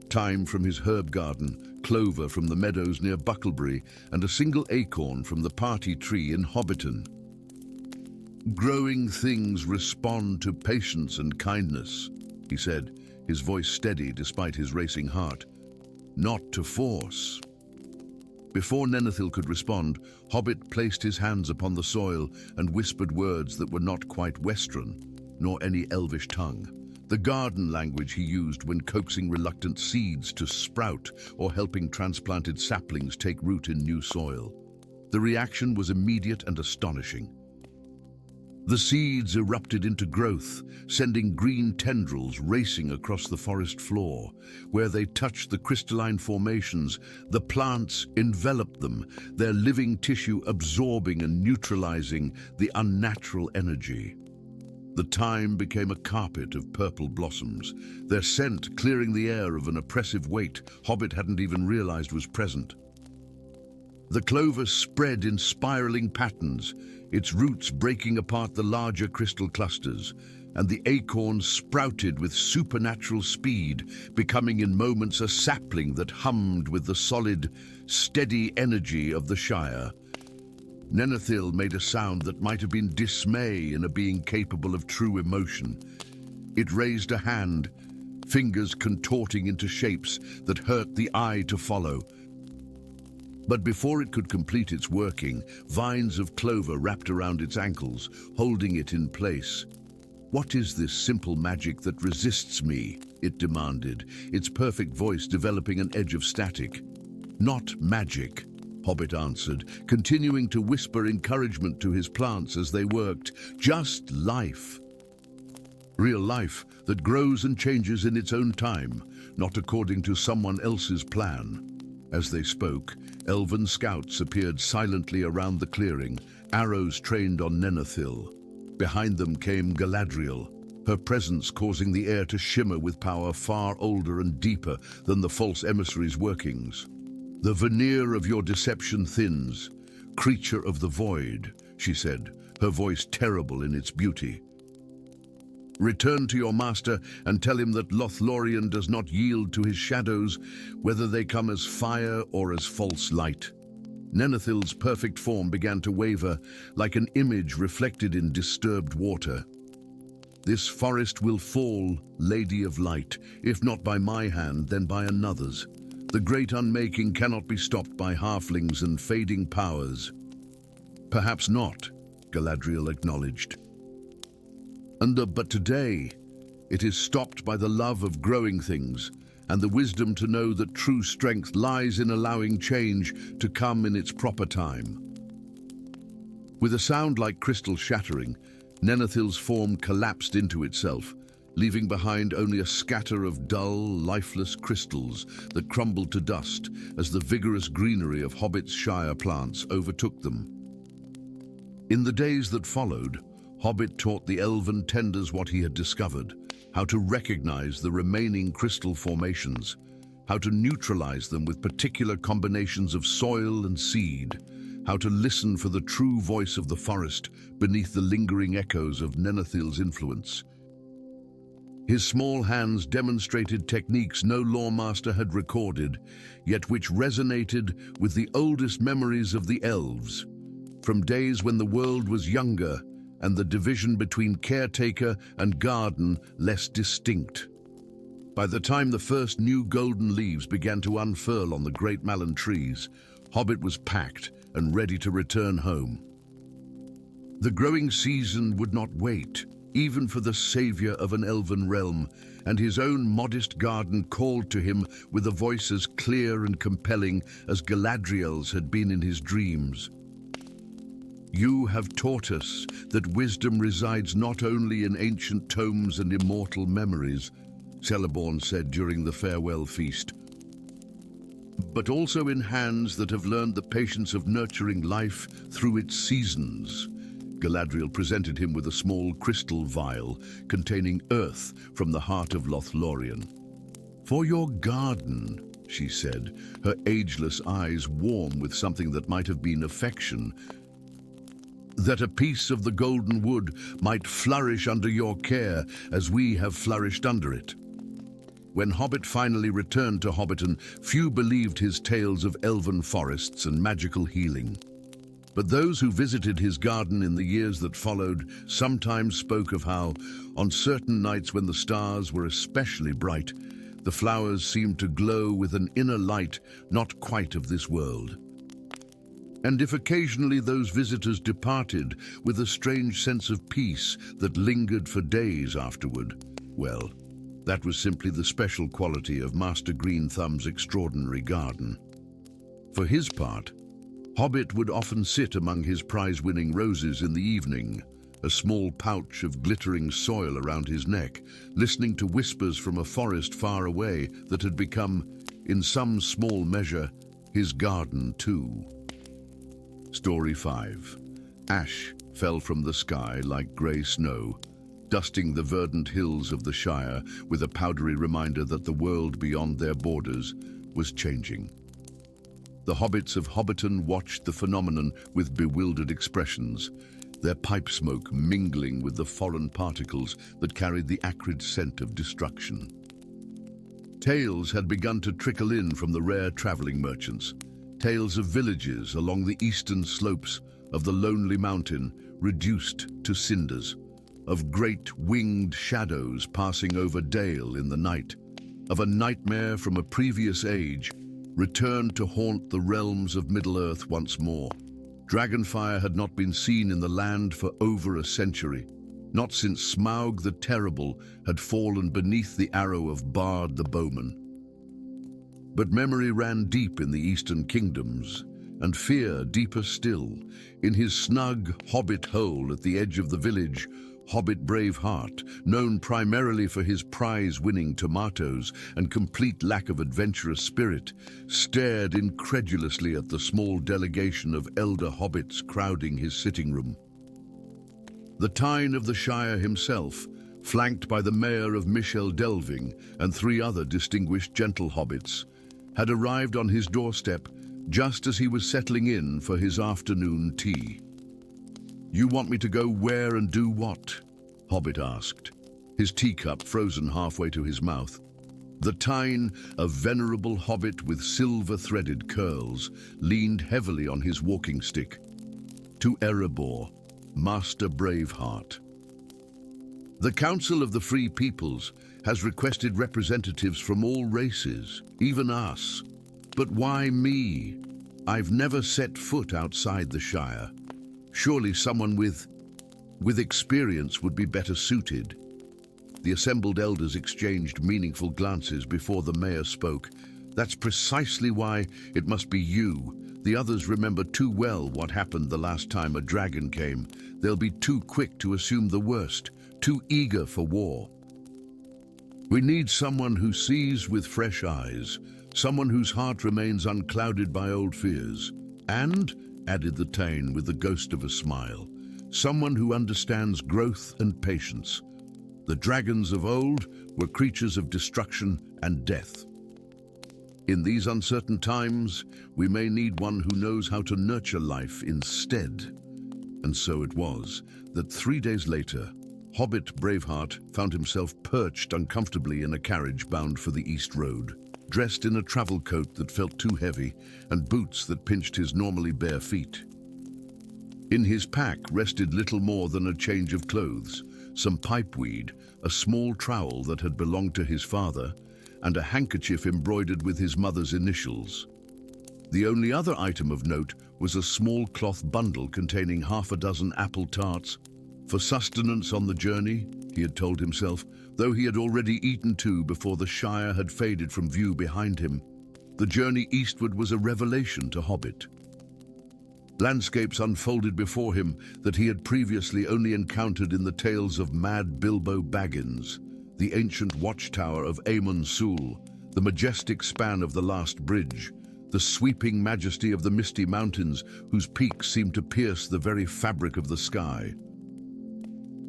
thyme from his herb garden, clover from the meadows near Bucklebury, and a single acorn from the party tree in Hobbiton. "Growing things respond to patience and kindness," he said, his voice steady despite his racing heart. "Not to force." Before Nenethil could respond, Hobbit placed his hands upon the soil and whispered words that were not quite Western, nor any elvish tongue. The garden language he used when coaxing reluctant seeds to sprout or helping transplanted saplings take root in new soil. The reaction was immediate and astonishing. The seeds erupted into growth, sending green tendrils racing across the forest floor. Where they touched the crystalline formations, the plants enveloped them, their living tissue absorbing and neutralizing the unnatural energy. The thyme became a carpet of purple blossoms, their scent clearing the air of an oppressive weight Hobbit hadn't even realized was present. The clover spread in spiraling patterns, its roots breaking apart the larger crystal clusters, and the acorns sprouted with supernatural speed, becoming in moments a sapling that hummed with the solid, steady energy of the Shire. Nenethil made a sound that might have been dismay in a being capable of true emotion. It raised a hand, fingers contorting into shapes that hurt the eye to follow. But before it could complete its working, vines of clover wrapped around its ankles, holding it in place. "What is this simple magic that resists me?" it demanded, its perfect voice developing an edge of static. "Not magic," Hobbit answered, continuing to whisper encouragement to his plants as they worked. "Just life. Real life that grows and changes in its own time, not according to someone else's plan." As they spoke, elven scouts appeared silently around the clearing, arrows trained on Nenethil. Behind them came Galadriel, her presence causing the air to shimmer with power far older and deeper than the false emissary's workings. "The veneer of your deception thins, creature of the void," she said, her voice terrible in its beauty. "Return to your master and tell him that Lothlorien does not yield to his shadows, whether they come as fire or as false light." Nenethil's perfect form began to waver, like an image reflected in disturbed water. "This forest will fall, Lady of Light, if not by my hand, then by another's. The great unmaking cannot be stopped by halflings and fading powers." "Perhaps not," Galadriel acknowledged. But today, it is stopped by the love of growing things and the wisdom to know that true strength lies in allowing change to come in its proper time. With a sound like crystal shattering, Nenethil's form collapsed into itself, leaving behind only a scatter of dull, lifeless crystals that crumbled to dust as the vigorous greenery of Hobbit's Shire plants overtook them. In the days that followed, Hobbit taught the elven tenders what he had discovered, how to recognize the remaining crystal formations, how to neutralize them with particular combinations of soil and seed, how to listen for the true voice of the forest beneath the lingering echoes of Nenethil's influence. His small hands demonstrated techniques no lawmaster had recorded, yet which resonated with the oldest memories of the elves, from days when the world was younger and the division between caretaker and garden less distinct. By the time the first new golden leaves began to unfurl on the great malin trees, Hobbit was packed and ready to return home. The growing season would not wait, even for the savior of an elven realm, and his own modest garden called to him with a voice as clear and compelling as Galadriel's had been in his dreams. "You have taught us that wisdom resides not only in ancient tomes and immortal memories," Celeborn said during the farewell feast, "but also in hands that have learned the patience of nurturing life through its seasons." Galadriel presented him with a small crystal vial containing earth from the heart of Lothlorien. "For your garden," she said, her ageless eyes warm with something that might have been affection, "that a piece of the golden wood might flourish under your care as we have flourished under it." When Hobbit finally returned to Hobbiton, few believed his tales of elven forests and magical healing. But those who visited his garden in the years that followed sometimes spoke of how, on certain nights when the stars were especially bright, the flowers seemed to glow with an inner light not quite of this world. And if occasionally those visitors departed with a strange sense of peace that lingered for days afterward, well, that was simply the special quality of Master Green Thumb's extraordinary garden. For his part, Hobbit would often sit among his prize-winning roses in the evening, a small pouch of glittering soil around his neck, listening to whispers from a forest far away that had become, in some small measure, his garden too. Story 5. Ash fell from the sky like grey snow, dusting the verdant hills of the Shire with a powdery reminder that the world beyond their borders was changing. The hobbits of Hobbiton watched the phenomenon with bewildered expressions, their pipe smoke mingling with the foreign particles that carried the acrid scent of destruction. Tales had begun to trickle in from the rare traveling merchants, tales of villages along the eastern slopes of the lonely mountain reduced to cinders, of great winged shadows passing over dale in the night, of a nightmare from a previous age returned to haunt the realms of Middle-earth once more. Dragonfire had not been seen in the land for over a century, not since Smaug the Terrible had fallen beneath the arrow of Bard the Bowman. But memory ran deep in the eastern kingdoms, and fear deeper still. In his snug hobbit hole at the edge of the village, Hobbit Braveheart, known primarily for his prize-winning tomatoes and complete lack of adventurous spirit, stared incredulously at the small delegation of elder hobbits crowding his sitting room. The Tyne of the Shire himself, flanked by the Mayor of Michel Delving and 3 other distinguished gentle hobbits, had arrived on his doorstep just as he was settling in for his afternoon tea. "You want me to go where and do what?" Hobbit asked, his teacup frozen halfway to his mouth. The Tyne, a venerable hobbit with silver-threaded curls, leaned heavily on his walking stick. "To Erebor, Master Braveheart. The Council of the Free Peoples has requested representatives from all races, even us. But why me? I've never set foot outside the Shire. Surely someone with experience would be better suited." The assembled elders exchanged meaningful glances before the mayor spoke. "That's precisely why it must be you. The others remember too well what happened the last time a dragon came. They'll be too quick to assume the worst, too eager for war. We need someone who sees with fresh eyes, someone whose heart remains unclouded by old fears. And," added the Thane with the ghost of a smile, "someone who understands growth and patience. The dragons of old were creatures of destruction and death. In these uncertain times, we may need one who knows how to nurture life instead." And so it was that 3 days later, Hobbit Braveheart found himself perched uncomfortably in a carriage bound for the East Road, dressed in a travel coat that felt too heavy and boots that pinched his normally bare feet. In his pack rested little more than a change of clothes, some pipeweed, a small trowel that had belonged to his father, and a handkerchief embroidered with his mother's initials. The only other item of note was a small cloth bundle containing half a dozen apple tarts. For sustenance on the journey, he had told himself, though he had already eaten 2 before the Shire had faded from view behind him. The journey eastward was a revelation to Hobbit. Landscapes unfolded before him that he had previously only encountered in the tales of Mad Bilbo Baggins, the ancient watchtower of Amon Sul, the majestic span of the Last Bridge, the sweeping majesty of the misty mountains whose peaks seemed to pierce the very fabric of the sky.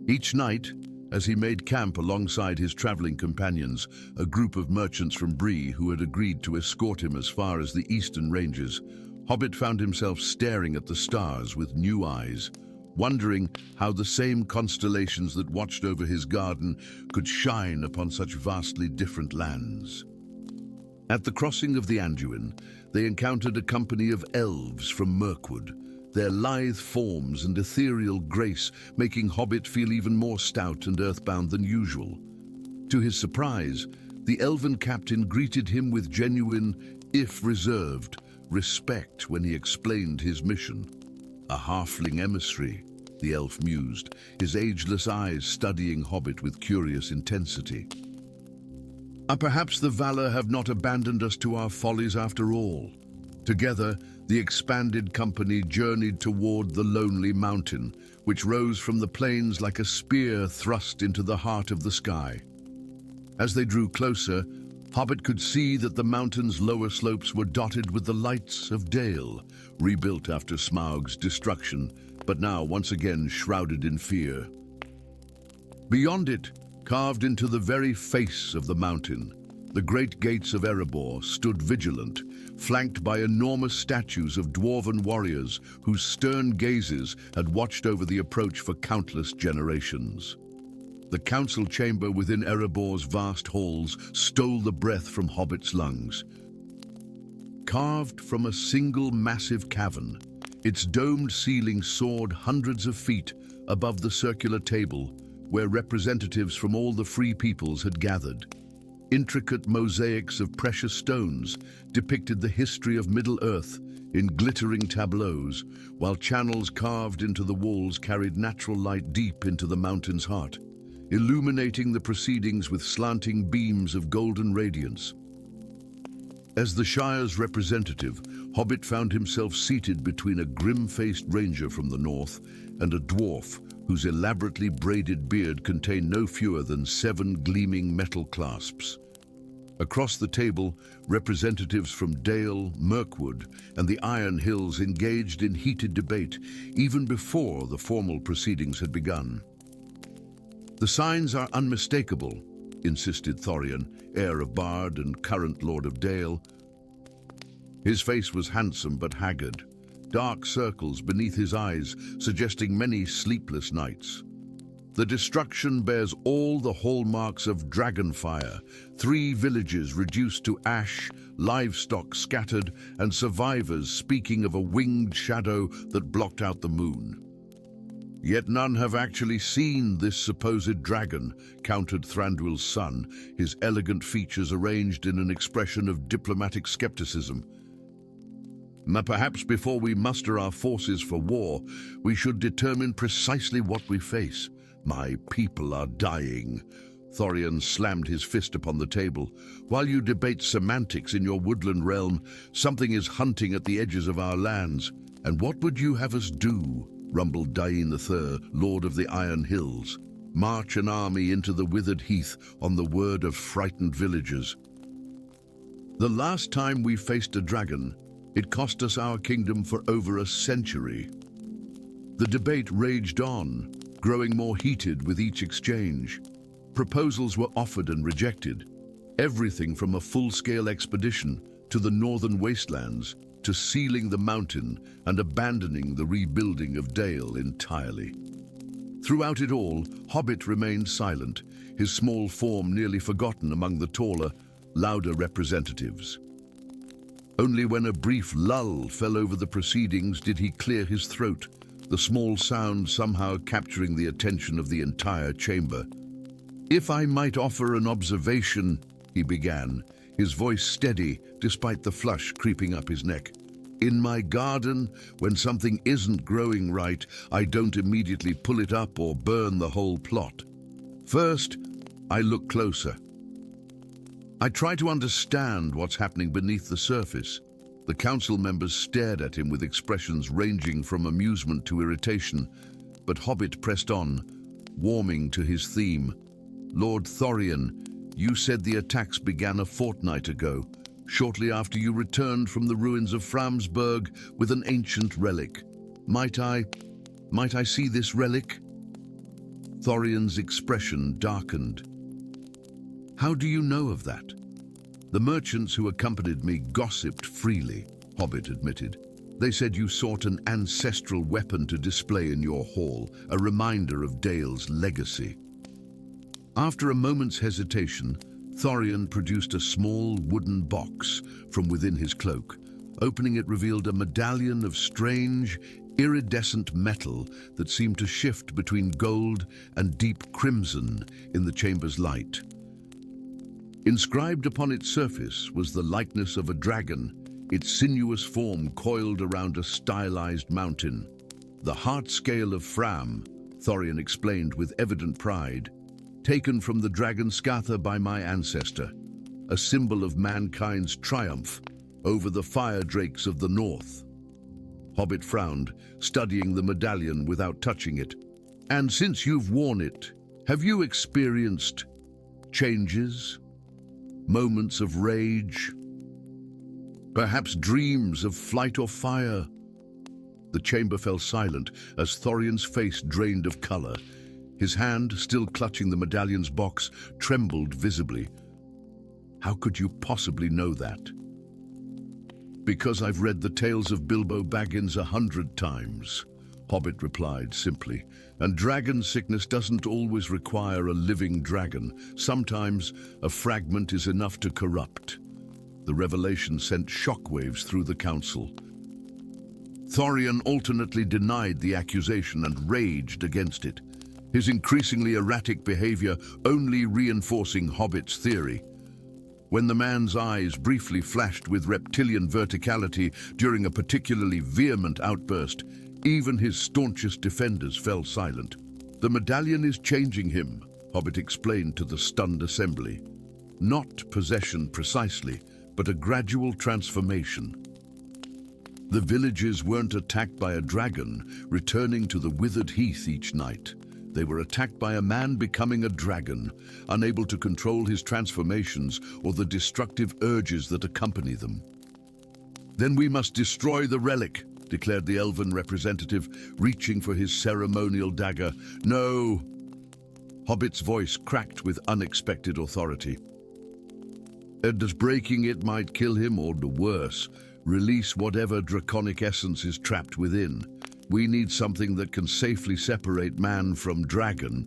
Each night, as he made camp alongside his traveling companions, a group of merchants from Bree who had agreed to escort him as far as the eastern ranges, Hobbit found himself staring at the stars with new eyes, wondering how the same constellations that watched over his garden could shine upon such vastly different lands. At the crossing of the Anduin, they encountered a company of elves from Mirkwood, their lithe forms and ethereal grace making Hobbit feel even more stout and earthbound than usual. To his surprise, the elven captain greeted him with genuine, if reserved, respect when he explained his mission. "A halfling emissary," the elf mused, his ageless eyes studying Hobbit with curious intensity. Perhaps the Valor have not abandoned us to our follies after all." Together, The expanded company journeyed toward the lonely mountain, which rose from the plains like a spear thrust into the heart of the sky. As they drew closer, Hobbit could see that the mountain's lower slopes were dotted with the lights of Dale, rebuilt after Smaug's destruction, but now once again shrouded in fear. Beyond it, carved into the very face of the mountain, the great gates of Erebor stood vigilant, flanked by enormous statues of dwarven warriors whose stern gazes had watched over the approach for countless generations. The council chamber within Erebor's vast halls stole the breath from Hobbit's lungs. Carved from a single massive cavern, its domed ceiling soared hundreds of feet above the circular table where representatives from all the free peoples had gathered. Intricate mosaics of precious stones depicted the history of Middle-earth in glittering tableaus, while channels carved into the walls carried natural light deep into the mountain's heart, illuminating the proceedings with slanting beams of golden radiance. As the Shire's representative, Hobbit found himself seated between a grim-faced ranger from the north and a dwarf whose elaborately braided beard contained no fewer than 7 gleaming metal clasps. Across the table, representatives from Dale, Mirkwood, and the Iron Hills engaged in heated debate even before the formal proceedings had begun. "The signs are unmistakable," insisted Thorian, heir of Bard and current Lord of Dale. His face was handsome but haggard, dark circles beneath his eyes suggesting many sleepless nights. "The destruction bears all the hallmarks of dragonfire, 3 villages reduced to ash, livestock scattered, and survivors speaking of a winged shadow that blocked out the moon." "Yet none have actually seen this supposed dragon," countered Thranduil's son, his elegant features arranged in an expression of diplomatic skepticism. "Perhaps before we muster our forces for war, we should determine precisely what we face. My people are dying." Thorian slammed his fist upon the table. "While you debate semantics in your woodland realm, something is hunting at the edges of our lands. And what would you have us do?" rumbled Dain III, Lord of the Iron Hills. "March an army into the withered heath on the word of frightened villagers. The last time we faced a dragon, it cost us our kingdom for over a century." The debate raged on, growing more heated with each exchange. Proposals were offered and rejected, everything from a full-scale expedition to the northern wastelands to sealing the mountain and abandoning the rebuilding of Dale entirely. Throughout it all, Hobbit remained silent, his small form nearly forgotten among the taller, louder representatives. Only when a brief lull fell over the proceedings did he clear his throat, the small sound somehow capturing the attention of the entire chamber. "If I might offer an observation," he began, his voice steady despite the flush creeping up his neck. "In my garden, when something isn't growing right, I don't immediately pull it up or burn the whole plot. First, I look closer. I try to understand what's happening beneath the surface." The council members stared at him with expressions ranging from amusement to irritation, but Hobbit pressed on, warming to his theme. "Lord Thorian, you said the attacks began a fortnight ago, shortly after you returned from the ruins of Framsburg with an ancient relic. Might I see this relic?" Thorian's expression darkened. "How do you know of that?" "The merchants who accompanied me gossiped freely," Hobbit admitted. "They said you sought an ancestral weapon to display in your hall, a reminder of Dale's legacy." After a moment's hesitation, Thorian produced a small wooden box from within his cloak. Opening it revealed a medallion of strange, iridescent metal that seemed to shift between gold and deep crimson in the chamber's light. Inscribed upon its surface was the likeness of a dragon, its sinuous form coiled around a stylized mountain. "The heart scale of Fram," Thorian explained with evident pride, "taken from the dragon Scatha by my ancestor, a symbol of mankind's triumph over the fire drakes of the north." Hobbit frowned, studying the medallion without touching it. And since you've worn it, have you experienced changes? Moments of rage? Perhaps dreams of flight or fire? The chamber fell silent as Thorian's face drained of color. His hand, still clutching the medallion's box, trembled visibly. How could you possibly know that? Because I've read the tales of Bilbo Baggins 100 times, Hobbit replied simply. And dragon sickness doesn't always require a living dragon. Sometimes a fragment is enough to corrupt. The revelation sent shockwaves through the council. Thorian alternately denied the accusation and raged against it, his increasingly erratic behavior only reinforcing Hobbit's theory. When the man's eyes briefly flashed with reptilian verticality during a particularly vehement outburst, even his staunchest defenders fell silent. The medallion is changing him, Hobbit explained to the stunned assembly. Not possession precisely, but a gradual transformation. The villages weren't attacked by a dragon returning to the withered heath each night. They were attacked by a man becoming a dragon, unable to control his transformations or the destructive urges that accompany them. Then we must destroy the relic, declared the elven representative, reaching for his ceremonial dagger. No! Hobbit's voice cracked with unexpected authority. And as breaking it might kill him, or worse, release whatever draconic essence is trapped within. We need something that can safely separate man from dragon.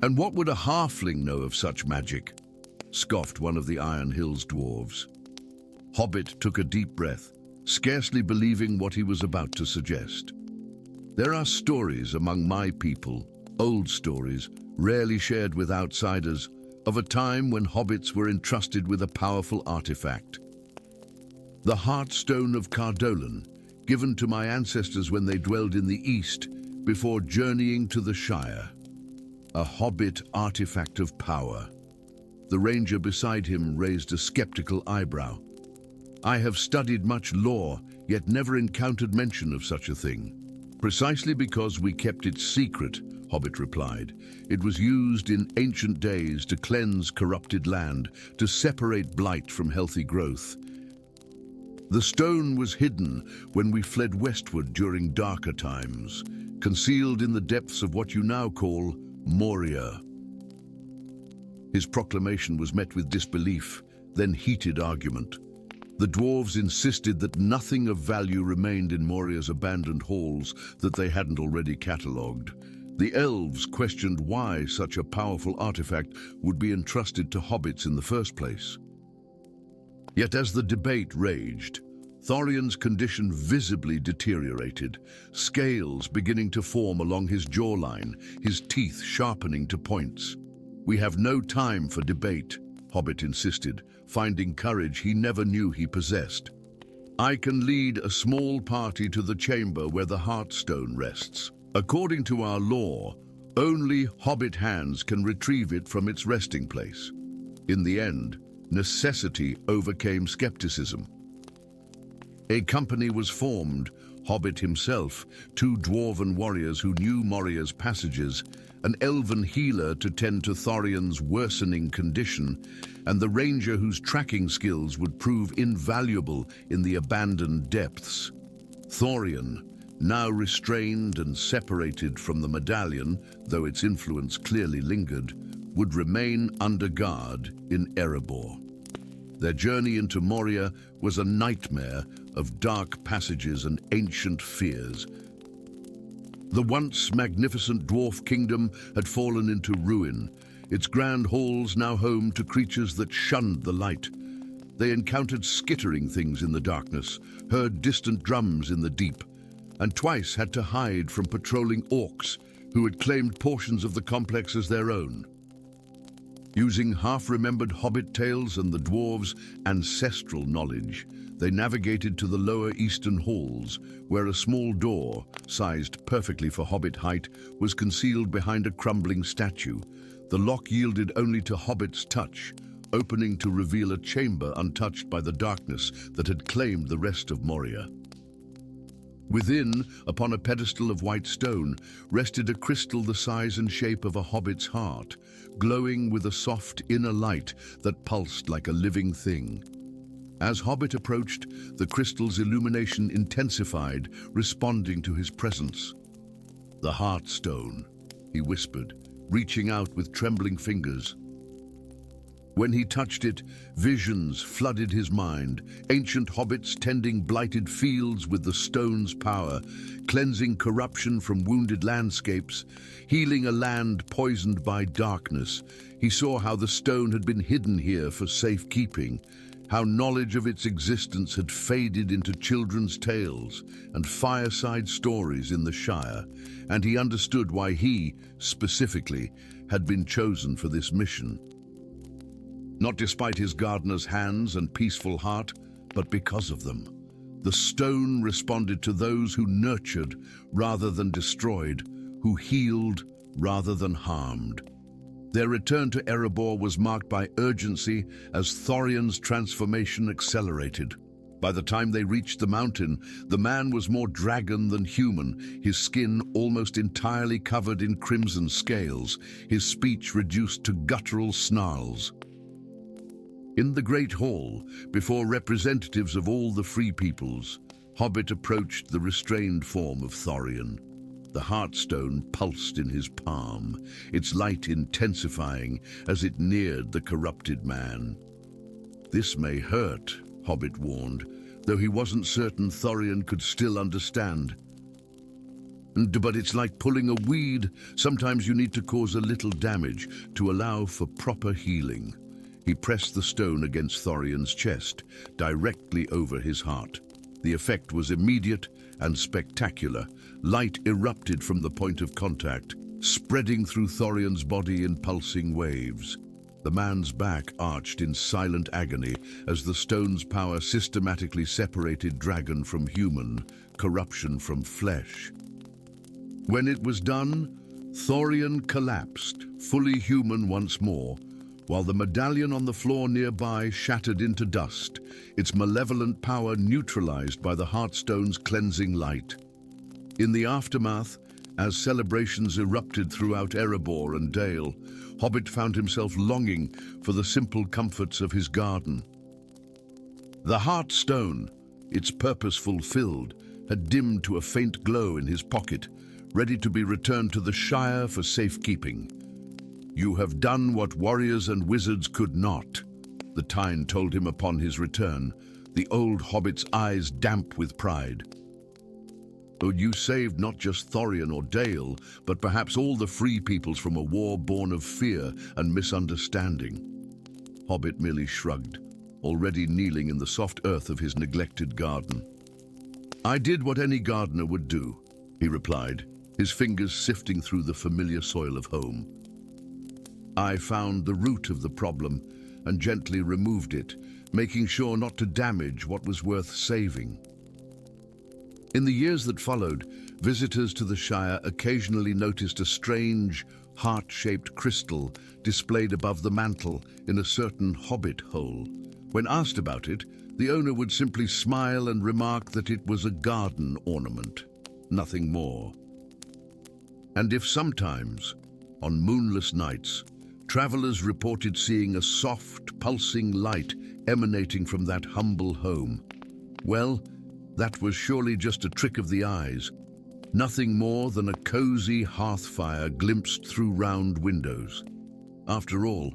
And what would a halfling know of such magic? Scoffed one of the Iron Hills dwarves. Hobbit took a deep breath, scarcely believing what he was about to suggest. There are stories among my people, old stories, rarely shared with outsiders, of a time when hobbits were entrusted with a powerful artifact. The Heartstone of Cardolan, given to my ancestors when they dwelled in the east before journeying to the Shire. A hobbit artifact of power. The ranger beside him raised a skeptical eyebrow. I have studied much lore, yet never encountered mention of such a thing. Precisely because we kept it secret, Hobbit replied. It was used in ancient days to cleanse corrupted land, to separate blight from healthy growth. The stone was hidden when we fled westward during darker times, concealed in the depths of what you now call Moria. His proclamation was met with disbelief, then heated argument. The dwarves insisted that nothing of value remained in Moria's abandoned halls that they hadn't already catalogued. The elves questioned why such a powerful artifact would be entrusted to hobbits in the first place. Yet as the debate raged, Thorian's condition visibly deteriorated, scales beginning to form along his jawline, his teeth sharpening to points. We have no time for debate, Hobbit insisted, finding courage he never knew he possessed. I can lead a small party to the chamber where the Heartstone rests. According to our law, only hobbit hands can retrieve it from its resting place. In the end, necessity overcame skepticism. A company was formed, Hobbit himself, 2 dwarven warriors who knew Moria's passages, an elven healer to tend to Thorian's worsening condition, and the ranger whose tracking skills would prove invaluable in the abandoned depths. Thorian, now restrained and separated from the medallion, though its influence clearly lingered, would remain under guard in Erebor. Their journey into Moria was a nightmare of dark passages and ancient fears. The once magnificent dwarf kingdom had fallen into ruin, its grand halls now home to creatures that shunned the light. They encountered skittering things in the darkness, heard distant drums in the deep, and twice had to hide from patrolling orcs who had claimed portions of the complex as their own. Using half-remembered hobbit tales and the dwarves' ancestral knowledge, they navigated to the lower eastern halls, where a small door, sized perfectly for hobbit height, was concealed behind a crumbling statue. The lock yielded only to Hobbit's touch, opening to reveal a chamber untouched by the darkness that had claimed the rest of Moria. Within, upon a pedestal of white stone, rested a crystal the size and shape of a hobbit's heart, glowing with a soft inner light that pulsed like a living thing. As Hobbit approached, the crystal's illumination intensified, responding to his presence. "The Heartstone," he whispered, reaching out with trembling fingers. When he touched it, visions flooded his mind, ancient hobbits tending blighted fields with the stone's power, cleansing corruption from wounded landscapes, healing a land poisoned by darkness. He saw how the stone had been hidden here for safekeeping, how knowledge of its existence had faded into children's tales and fireside stories in the Shire, and he understood why he, specifically, had been chosen for this mission. Not despite his gardener's hands and peaceful heart, but because of them. The stone responded to those who nurtured rather than destroyed, who healed rather than harmed. Their return to Erebor was marked by urgency as Thorion's transformation accelerated. By the time they reached the mountain, the man was more dragon than human, his skin almost entirely covered in crimson scales, his speech reduced to guttural snarls. In the Great Hall, before representatives of all the free peoples, Hobbit approached the restrained form of Thorion. The Heartstone pulsed in his palm, its light intensifying as it neared the corrupted man. "This may hurt," Hobbit warned, though he wasn't certain Thorion could still understand. "But it's like pulling a weed. Sometimes you need to cause a little damage to allow for proper healing." He pressed the stone against Thorion's chest, directly over his heart. The effect was immediate and spectacular. Light erupted from the point of contact, spreading through Thorion's body in pulsing waves. The man's back arched in silent agony as the stone's power systematically separated dragon from human, corruption from flesh. When it was done, Thorion collapsed, fully human once more, while the medallion on the floor nearby shattered into dust, its malevolent power neutralized by the Heartstone's cleansing light. In the aftermath, as celebrations erupted throughout Erebor and Dale, Hobbit found himself longing for the simple comforts of his garden. The Heartstone, its purpose fulfilled, had dimmed to a faint glow in his pocket, ready to be returned to the Shire for safekeeping. "You have done what warriors and wizards could not," the Tyne told him upon his return, the old hobbit's eyes damp with pride. "Oh, you saved not just Thorion or Dale, but perhaps all the free peoples from a war born of fear and misunderstanding." Hobbit merely shrugged, already kneeling in the soft earth of his neglected garden. "I did what any gardener would do," he replied, his fingers sifting through the familiar soil of home. "I found the root of the problem and gently removed it, making sure not to damage what was worth saving." In the years that followed, visitors to the Shire occasionally noticed a strange, heart-shaped crystal displayed above the mantel in a certain hobbit hole. When asked about it, the owner would simply smile and remark that it was a garden ornament, nothing more. And if sometimes, on moonless nights, travelers reported seeing a soft, pulsing light emanating from that humble home, well, that was surely just a trick of the eyes, nothing more than a cozy hearth fire glimpsed through round windows. After all,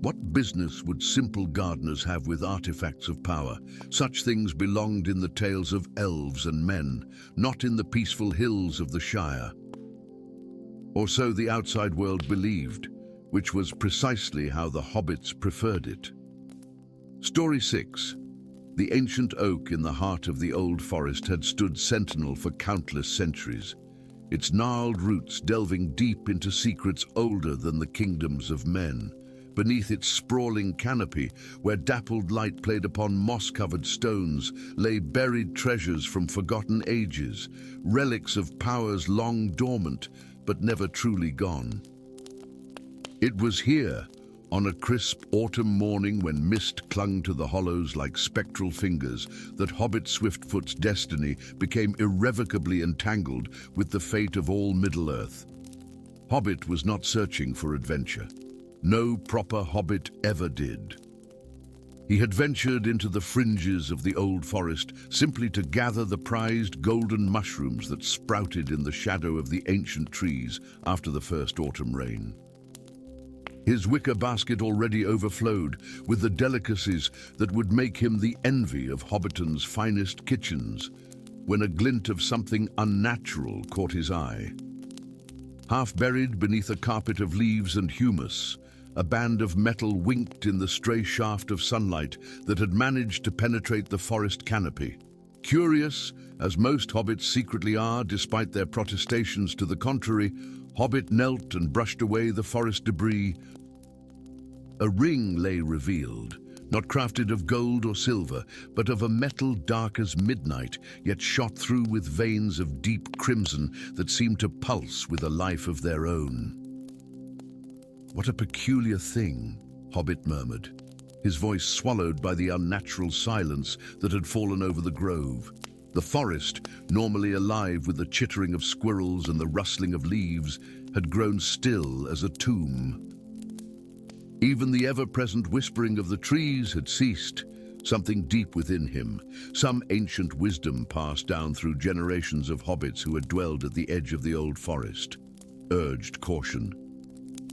what business would simple gardeners have with artifacts of power? Such things belonged in the tales of elves and men, not in the peaceful hills of the Shire. Or so the outside world believed, which was precisely how the hobbits preferred it. Story 6. The ancient oak in the heart of the old forest had stood sentinel for countless centuries, its gnarled roots delving deep into secrets older than the kingdoms of men. Beneath its sprawling canopy, where dappled light played upon moss-covered stones, lay buried treasures from forgotten ages, relics of powers long dormant, but never truly gone. It was here, On a crisp autumn morning when mist clung to the hollows like spectral fingers, that Hobbit Swiftfoot's destiny became irrevocably entangled with the fate of all Middle-earth. Hobbit was not searching for adventure. No proper Hobbit ever did. He had ventured into the fringes of the old forest simply to gather the prized golden mushrooms that sprouted in the shadow of the ancient trees after the first autumn rain. His wicker basket already overflowed with the delicacies that would make him the envy of Hobbiton's finest kitchens, when a glint of something unnatural caught his eye. Half buried beneath a carpet of leaves and humus, a band of metal winked in the stray shaft of sunlight that had managed to penetrate the forest canopy. Curious, as most hobbits secretly are despite their protestations to the contrary, Hobbit knelt and brushed away the forest debris. A ring lay revealed, not crafted of gold or silver, but of a metal dark as midnight, yet shot through with veins of deep crimson that seemed to pulse with a life of their own. "What a peculiar thing," Hobbit murmured, his voice swallowed by the unnatural silence that had fallen over the grove. The forest, normally alive with the chittering of squirrels and the rustling of leaves, had grown still as a tomb. Even the ever-present whispering of the trees had ceased. Something deep within him, some ancient wisdom passed down through generations of hobbits who had dwelled at the edge of the old forest, urged caution.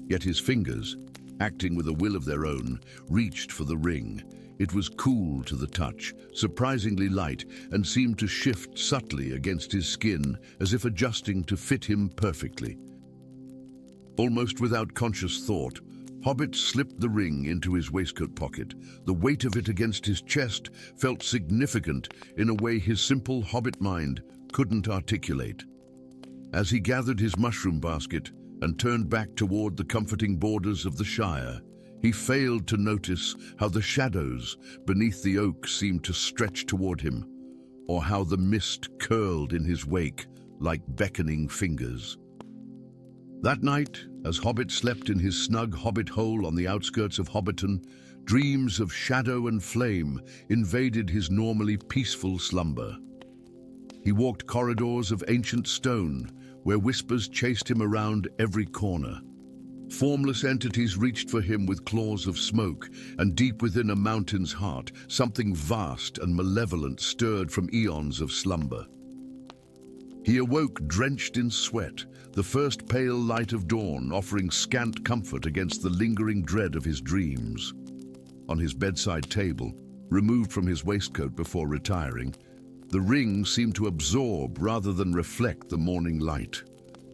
Yet his fingers, acting with a will of their own, reached for the ring. It was cool to the touch, surprisingly light, and seemed to shift subtly against his skin, as if adjusting to fit him perfectly. Almost without conscious thought, Hobbit slipped the ring into his waistcoat pocket. The weight of it against his chest felt significant in a way his simple Hobbit mind couldn't articulate. As he gathered his mushroom basket and turned back toward the comforting borders of the Shire, he failed to notice how the shadows beneath the oak seemed to stretch toward him, or how the mist curled in his wake like beckoning fingers. That night, as Hobbit slept in his snug hobbit hole on the outskirts of Hobbiton, dreams of shadow and flame invaded his normally peaceful slumber. He walked corridors of ancient stone, where whispers chased him around every corner. Formless entities reached for him with claws of smoke, and deep within a mountain's heart, something vast and malevolent stirred from eons of slumber. He awoke drenched in sweat, the first pale light of dawn offering scant comfort against the lingering dread of his dreams. On his bedside table, removed from his waistcoat before retiring, the ring seemed to absorb rather than reflect the morning light.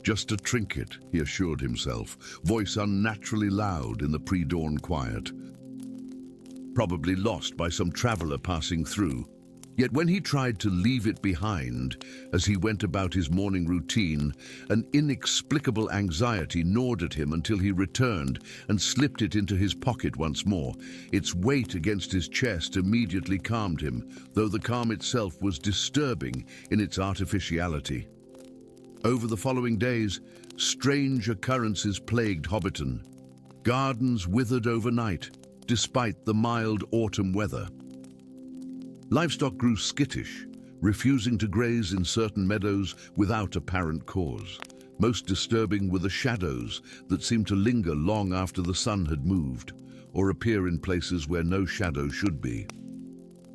Just a trinket, he assured himself, voice unnaturally loud in the pre-dawn quiet. Probably lost by some traveler passing through. Yet when he tried to leave it behind as he went about his morning routine, an inexplicable anxiety gnawed at him until he returned and slipped it into his pocket once more. Its weight against his chest immediately calmed him, though the calm itself was disturbing in its artificiality. Over the following days, strange occurrences plagued Hobbiton. Gardens withered overnight, despite the mild autumn weather. Livestock grew skittish, refusing to graze in certain meadows without apparent cause. Most disturbing were the shadows that seemed to linger long after the sun had moved, or appear in places where no shadow should be.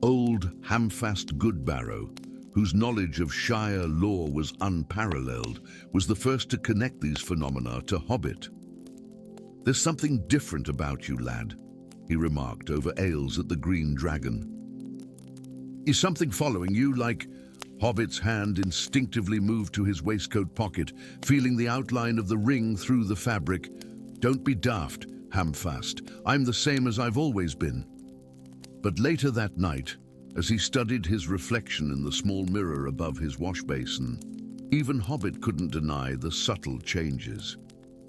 Old Hamfast Goodbarrow, whose knowledge of Shire lore was unparalleled, was the first to connect these phenomena to Hobbit. "There's something different about you, lad," he remarked over ales at the Green Dragon. "Is something following you, like—" Hobbit's hand instinctively moved to his waistcoat pocket, feeling the outline of the ring through the fabric. "Don't be daft, Hamfast. I'm the same as I've always been." But later that night, as he studied his reflection in the small mirror above his wash basin, even Hobbit couldn't deny the subtle changes.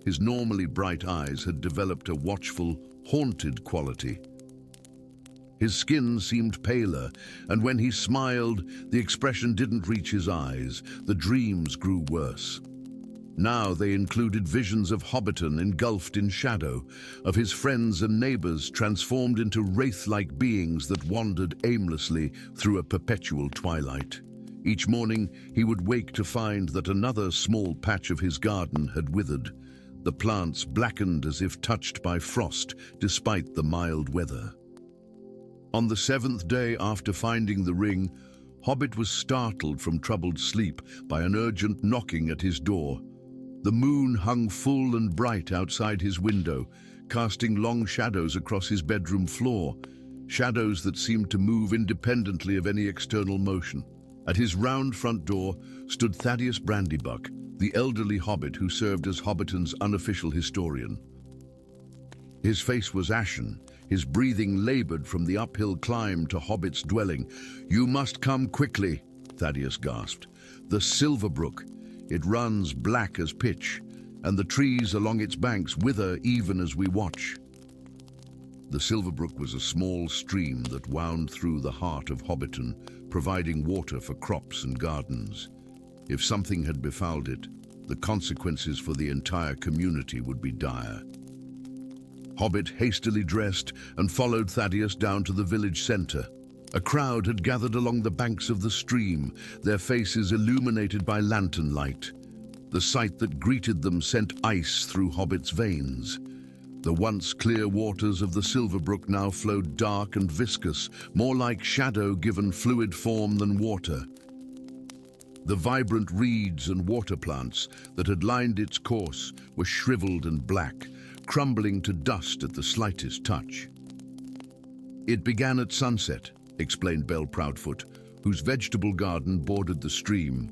His normally bright eyes had developed a watchful, haunted quality. His skin seemed paler, and when he smiled, the expression didn't reach his eyes. The dreams grew worse. Now they included visions of Hobbiton engulfed in shadow, of his friends and neighbors transformed into wraith-like beings that wandered aimlessly through a perpetual twilight. Each morning, he would wake to find that another small patch of his garden had withered, the plants blackened as if touched by frost despite the mild weather. On the seventh day after finding the ring, Hobbit was startled from troubled sleep by an urgent knocking at his door. The moon hung full and bright outside his window, casting long shadows across his bedroom floor, shadows that seemed to move independently of any external motion. At his round front door stood Thaddeus Brandybuck, the elderly hobbit who served as Hobbiton's unofficial historian. His face was ashen, his breathing labored from the uphill climb to Hobbit's dwelling. "You must come quickly," Thaddeus gasped. "The Silverbrook. It runs black as pitch, and the trees along its banks wither even as we watch." The Silverbrook was a small stream that wound through the heart of Hobbiton, providing water for crops and gardens. If something had befouled it, the consequences for the entire community would be dire. Hobbit hastily dressed and followed Thaddeus down to the village center. A crowd had gathered along the banks of the stream, their faces illuminated by lantern light. The sight that greeted them sent ice through Hobbit's veins. The once clear waters of the Silverbrook now flowed dark and viscous, more like shadow given fluid form than water. The vibrant reeds and water plants that had lined its course were shriveled and black, crumbling to dust at the slightest touch. "It began at sunset," explained Belle Proudfoot, whose vegetable garden bordered the stream.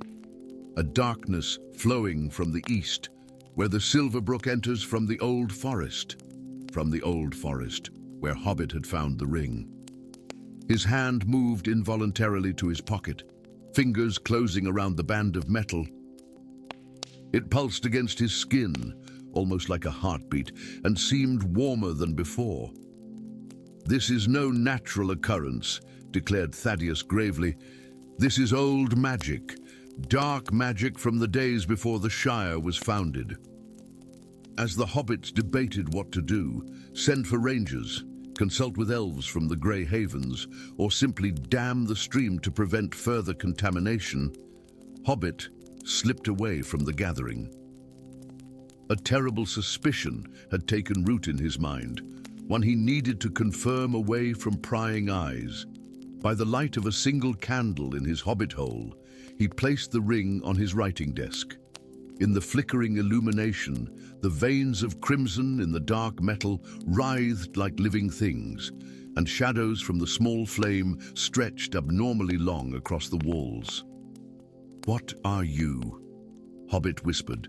"A darkness flowing from the east, where the Silverbrook enters from the old forest." From the old forest, where Hobbit had found the ring. His hand moved involuntarily to his pocket, fingers closing around the band of metal. It pulsed against his skin, almost like a heartbeat, and seemed warmer than before. "This is no natural occurrence," declared Thaddeus gravely. "This is old magic, dark magic from the days before the Shire was founded." As the hobbits debated what to do, send for rangers, consult with elves from the Grey Havens, or simply dam the stream to prevent further contamination, Hobbit slipped away from the gathering. A terrible suspicion had taken root in his mind, one he needed to confirm away from prying eyes. By the light of a single candle in his hobbit hole, he placed the ring on his writing desk. In the flickering illumination, the veins of crimson in the dark metal writhed like living things, and shadows from the small flame stretched abnormally long across the walls. "What are you?" Hobbit whispered.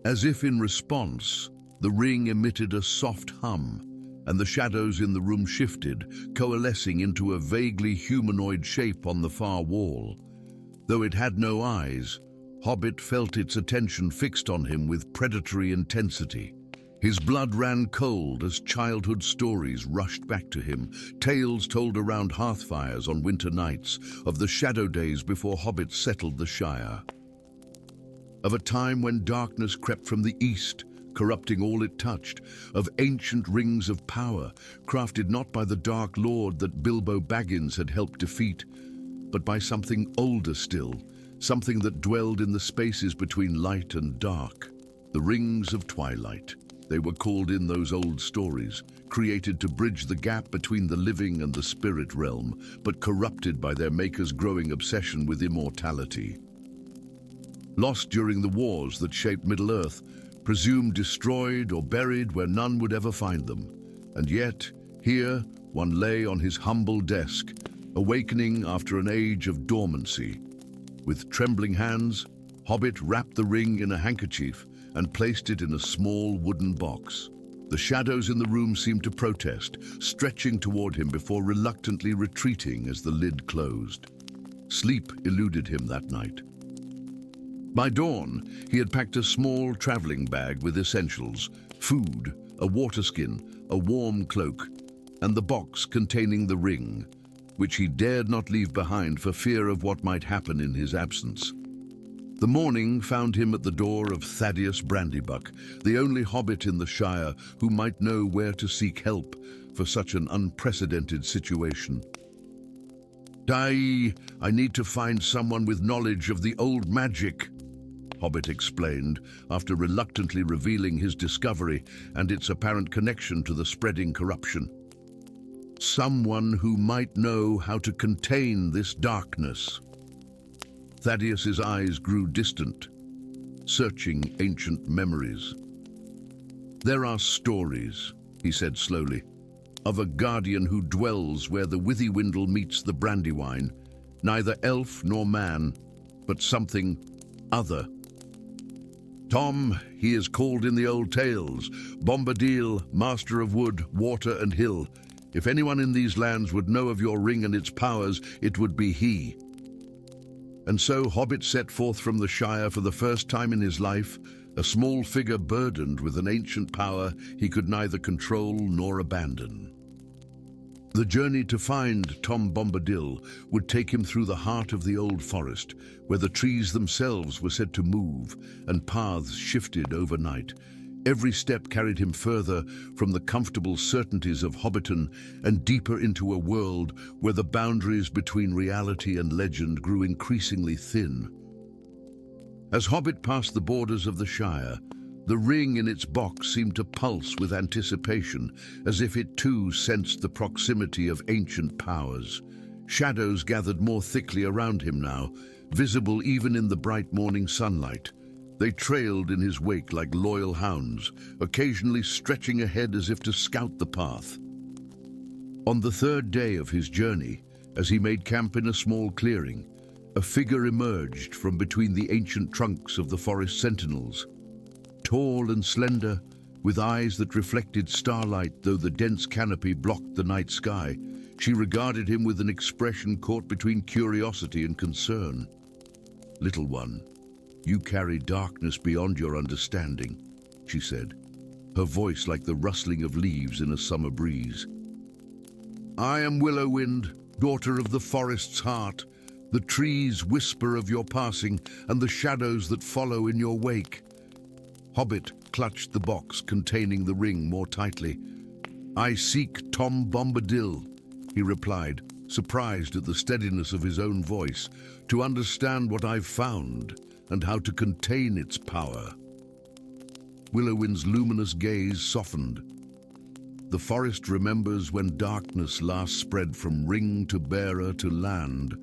As if in response, the ring emitted a soft hum, and the shadows in the room shifted, coalescing into a vaguely humanoid shape on the far wall. Though it had no eyes, Hobbit felt its attention fixed on him with predatory intensity. His blood ran cold as childhood stories rushed back to him, tales told around hearthfires on winter nights of the shadow days before hobbits settled the Shire. Of a time when darkness crept from the east, corrupting all it touched, of ancient rings of power, crafted not by the Dark Lord that Bilbo Baggins had helped defeat, but by something older still, something that dwelled in the spaces between light and dark. The Rings of Twilight. They were called in those old stories, created to bridge the gap between the living and the spirit realm, but corrupted by their maker's growing obsession with immortality. Lost during the wars that shaped Middle-earth, presumed destroyed or buried where none would ever find them. And yet, here, one lay on his humble desk, awakening after an age of dormancy. With trembling hands, Hobbit wrapped the ring in a handkerchief and placed it in a small wooden box. The shadows in the room seemed to protest, stretching toward him before reluctantly retreating as the lid closed. Sleep eluded him that night. By dawn, he had packed a small traveling bag with essentials, food, a water skin, a warm cloak, and the box containing the ring, which he dared not leave behind for fear of what might happen in his absence. The morning found him at the door of Thaddeus Brandybuck, the only hobbit in the Shire who might know where to seek help for such an unprecedented situation. I need to find someone with knowledge of the old magic," Hobbit explained, after reluctantly revealing his discovery and its apparent connection to the spreading corruption. "Someone who might know how to contain this darkness." Thaddeus's eyes grew distant, searching ancient memories. "There are stories," he said slowly, "of a guardian who dwells where the Withywindle meets the Brandywine, neither elf nor man, but something other. Tom, he is called in the old tales, Bombadil, master of wood, water and hill. If anyone in these lands would know of your ring and its powers, it would be he." And so Hobbit set forth from the Shire for the first time in his life, a small figure burdened with an ancient power he could neither control nor abandon. The journey to find Tom Bombadil would take him through the heart of the old forest, where the trees themselves were said to move and paths shifted overnight. Every step carried him further from the comfortable certainties of Hobbiton and deeper into a world where the boundaries between reality and legend grew increasingly thin. As Hobbit passed the borders of the Shire, the ring in its box seemed to pulse with anticipation, as if it too sensed the proximity of ancient powers. Shadows gathered more thickly around him now, visible even in the bright morning sunlight. They trailed in his wake like loyal hounds, occasionally stretching ahead as if to scout the path. On the third day of his journey, as he made camp in a small clearing, a figure emerged from between the ancient trunks of the forest sentinels. Tall and slender, with eyes that reflected starlight though the dense canopy blocked the night sky, she regarded him with an expression caught between curiosity and concern. "Little one, you carry darkness beyond your understanding," she said, her voice like the rustling of leaves in a summer breeze. "I am Willowwind, daughter of the forest's heart. The trees whisper of your passing and the shadows that follow in your wake." Hobbit clutched the box containing the ring more tightly. "I seek Tom Bombadil," he replied, surprised at the steadiness of his own voice, "to understand what I've found and how to contain its power." Willowwind's luminous gaze softened. The forest remembers when darkness last spread from ring to bearer to land.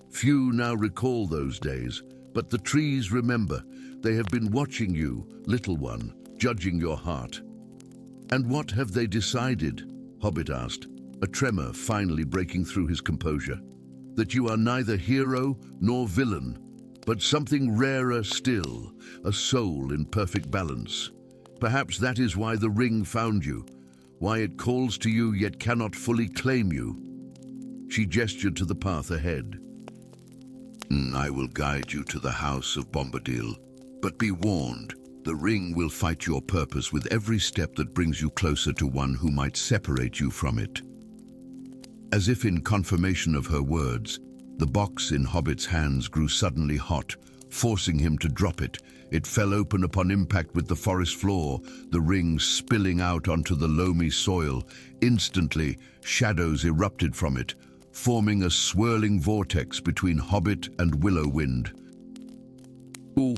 Few now recall those days, but the trees remember. They have been watching you, little one, judging your heart. "And what have they decided?" Hobbit asked, a tremor finally breaking through his composure. "That you are neither hero nor villain, but something rarer still, a soul in perfect balance. Perhaps that is why the ring found you, why it calls to you yet cannot fully claim you." She gestured to the path ahead. "I will guide you to the house of Bombadil. But be warned, the ring will fight your purpose with every step that brings you closer to one who might separate you from it." As if in confirmation of her words, the box in Hobbit's hands grew suddenly hot, forcing him to drop it. It fell open upon impact with the forest floor, the ring spilling out onto the loamy soil. Instantly, shadows erupted from it, forming a swirling vortex between Hobbit and Willowwind. "Oh,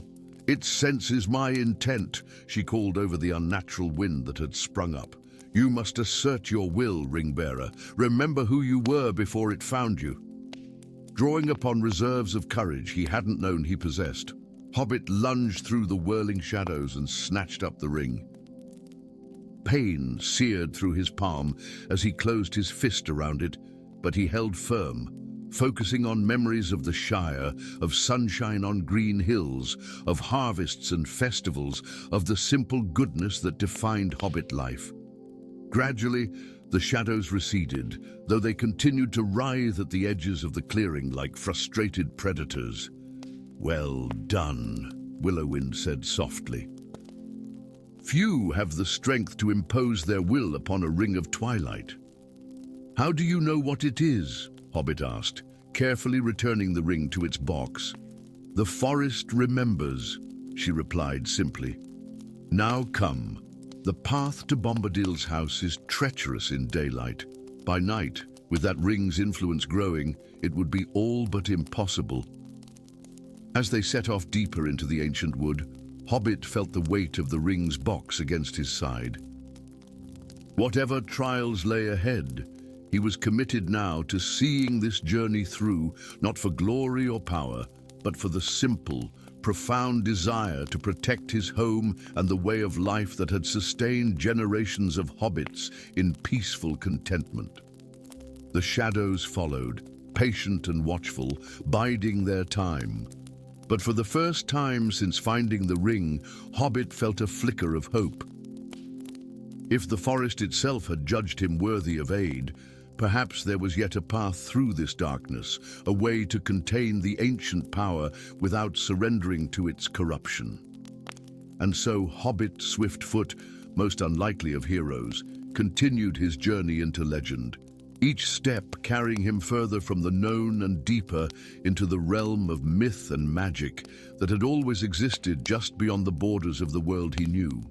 it senses my intent," she called over the unnatural wind that had sprung up. "You must assert your will, ring-bearer. Remember who you were before it found you." Drawing upon reserves of courage he hadn't known he possessed, Hobbit lunged through the whirling shadows and snatched up the ring. Pain seared through his palm as he closed his fist around it, but he held firm, focusing on memories of the Shire, of sunshine on green hills, of harvests and festivals, of the simple goodness that defined Hobbit life. Gradually, the shadows receded, though they continued to writhe at the edges of the clearing like frustrated predators. "Well done," Willowwind said softly. "Few have the strength to impose their will upon a ring of twilight." "How do you know what it is?" Hobbit asked, carefully returning the ring to its box. "The forest remembers," she replied simply. "Now come. The path to Bombadil's house is treacherous in daylight. By night, with that ring's influence growing, it would be all but impossible." As they set off deeper into the ancient wood, Hobbit felt the weight of the ring's box against his side. Whatever trials lay ahead, he was committed now to seeing this journey through, not for glory or power, but for the simple, profound desire to protect his home and the way of life that had sustained generations of hobbits in peaceful contentment. The shadows followed, patient and watchful, biding their time. But for the first time since finding the ring, Hobbit felt a flicker of hope. If the forest itself had judged him worthy of aid, perhaps there was yet a path through this darkness, a way to contain the ancient power without surrendering to its corruption. And so Hobbit Swiftfoot, most unlikely of heroes, continued his journey into legend, each step carrying him further from the known and deeper into the realm of myth and magic that had always existed just beyond the borders of the world he knew.